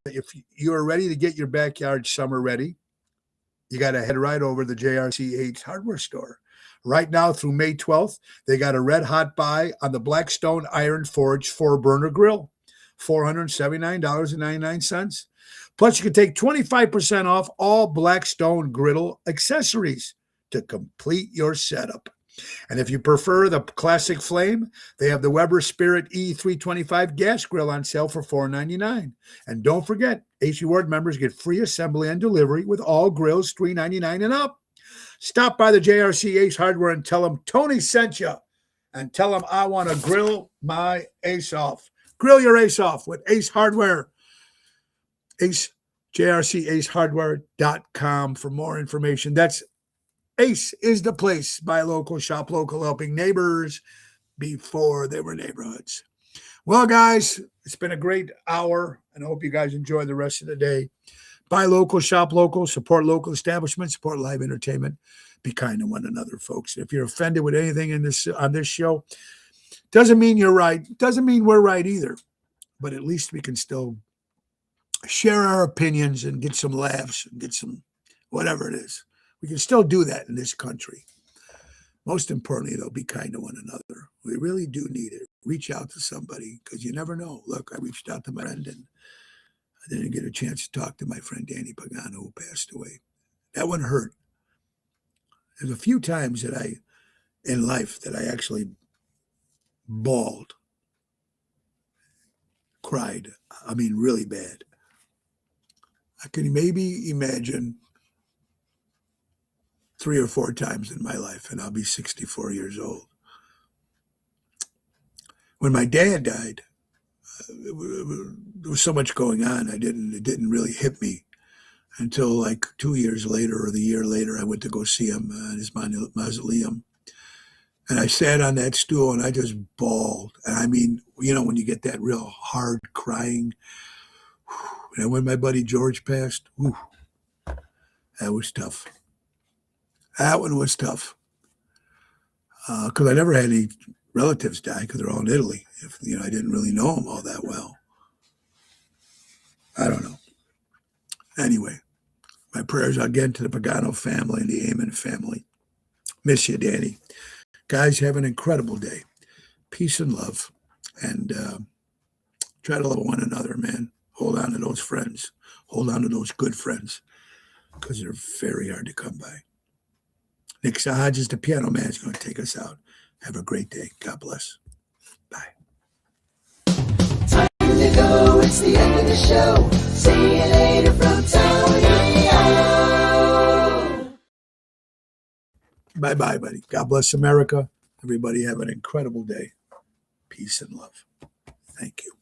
backyard summer ready, you got to head right over to the JRC Ace Hardware store. Right now through May 12th, they got a red hot buy on the Blackstone Iron Forge 4-burner grill, $479.99. Plus, you can take 25% off all Blackstone griddle accessories to complete your setup. And if you prefer the classic flame, they have the Weber Spirit E325 gas grill on sale for $499. And don't forget, Ace Reward members get free assembly and delivery with all grills $399 and up. Stop by the JRC Ace Hardware and tell them Tony sent you. And tell them I want to grill my Ace off. Grill your Ace off with Ace Hardware. JRCAceHardware.com for more information. That's Ace is the place. Buy local, shop local, helping neighbors before they were neighborhoods. Well, guys, it's been a great hour, and I hope you guys enjoy the rest of the day. Buy local, shop local, support local establishments, support live entertainment. Be kind to one another, folks. If you're offended with anything on this show, doesn't mean you're right. Doesn't mean we're right either. But at least we can still share our opinions and get some laughs and get some whatever it is. We can still do that in this country. Most importantly, though, be kind to one another. We really do need it. Reach out to somebody because you never know. Look, I reached out to my friend and I didn't get a chance to talk to my friend Danny Pagano, who passed away. That one hurt. There's a few times in life that I actually bawled, cried. I mean, really bad. I can maybe imagine 3 or 4 times in my life, and I'll be 64 years old. When my dad died, there was so much going on. It didn't really hit me until like 2 years later or the year later. I went to go see him at his mausoleum. And I sat on that stool and I just bawled. And I mean, when you get that real hard crying. And when my buddy George passed, that was tough. That one was tough. Because I never had any relatives die because they're all in Italy. I didn't really know them all that well. I don't know. Anyway, my prayers again to the Pagano family and the Amen family. Miss you, Danny. Guys, have an incredible day. Peace and love. And try to love one another, man. Hold on to those friends. Hold on to those good friends because they're very hard to come by. Nick Hodges, the piano man, is going to take us out. Have a great day. God bless. Bye. Time to go. It's the end of the show. See you later from Tony O. Bye-bye, buddy. God bless America. Everybody have an incredible day. Peace and love. Thank you.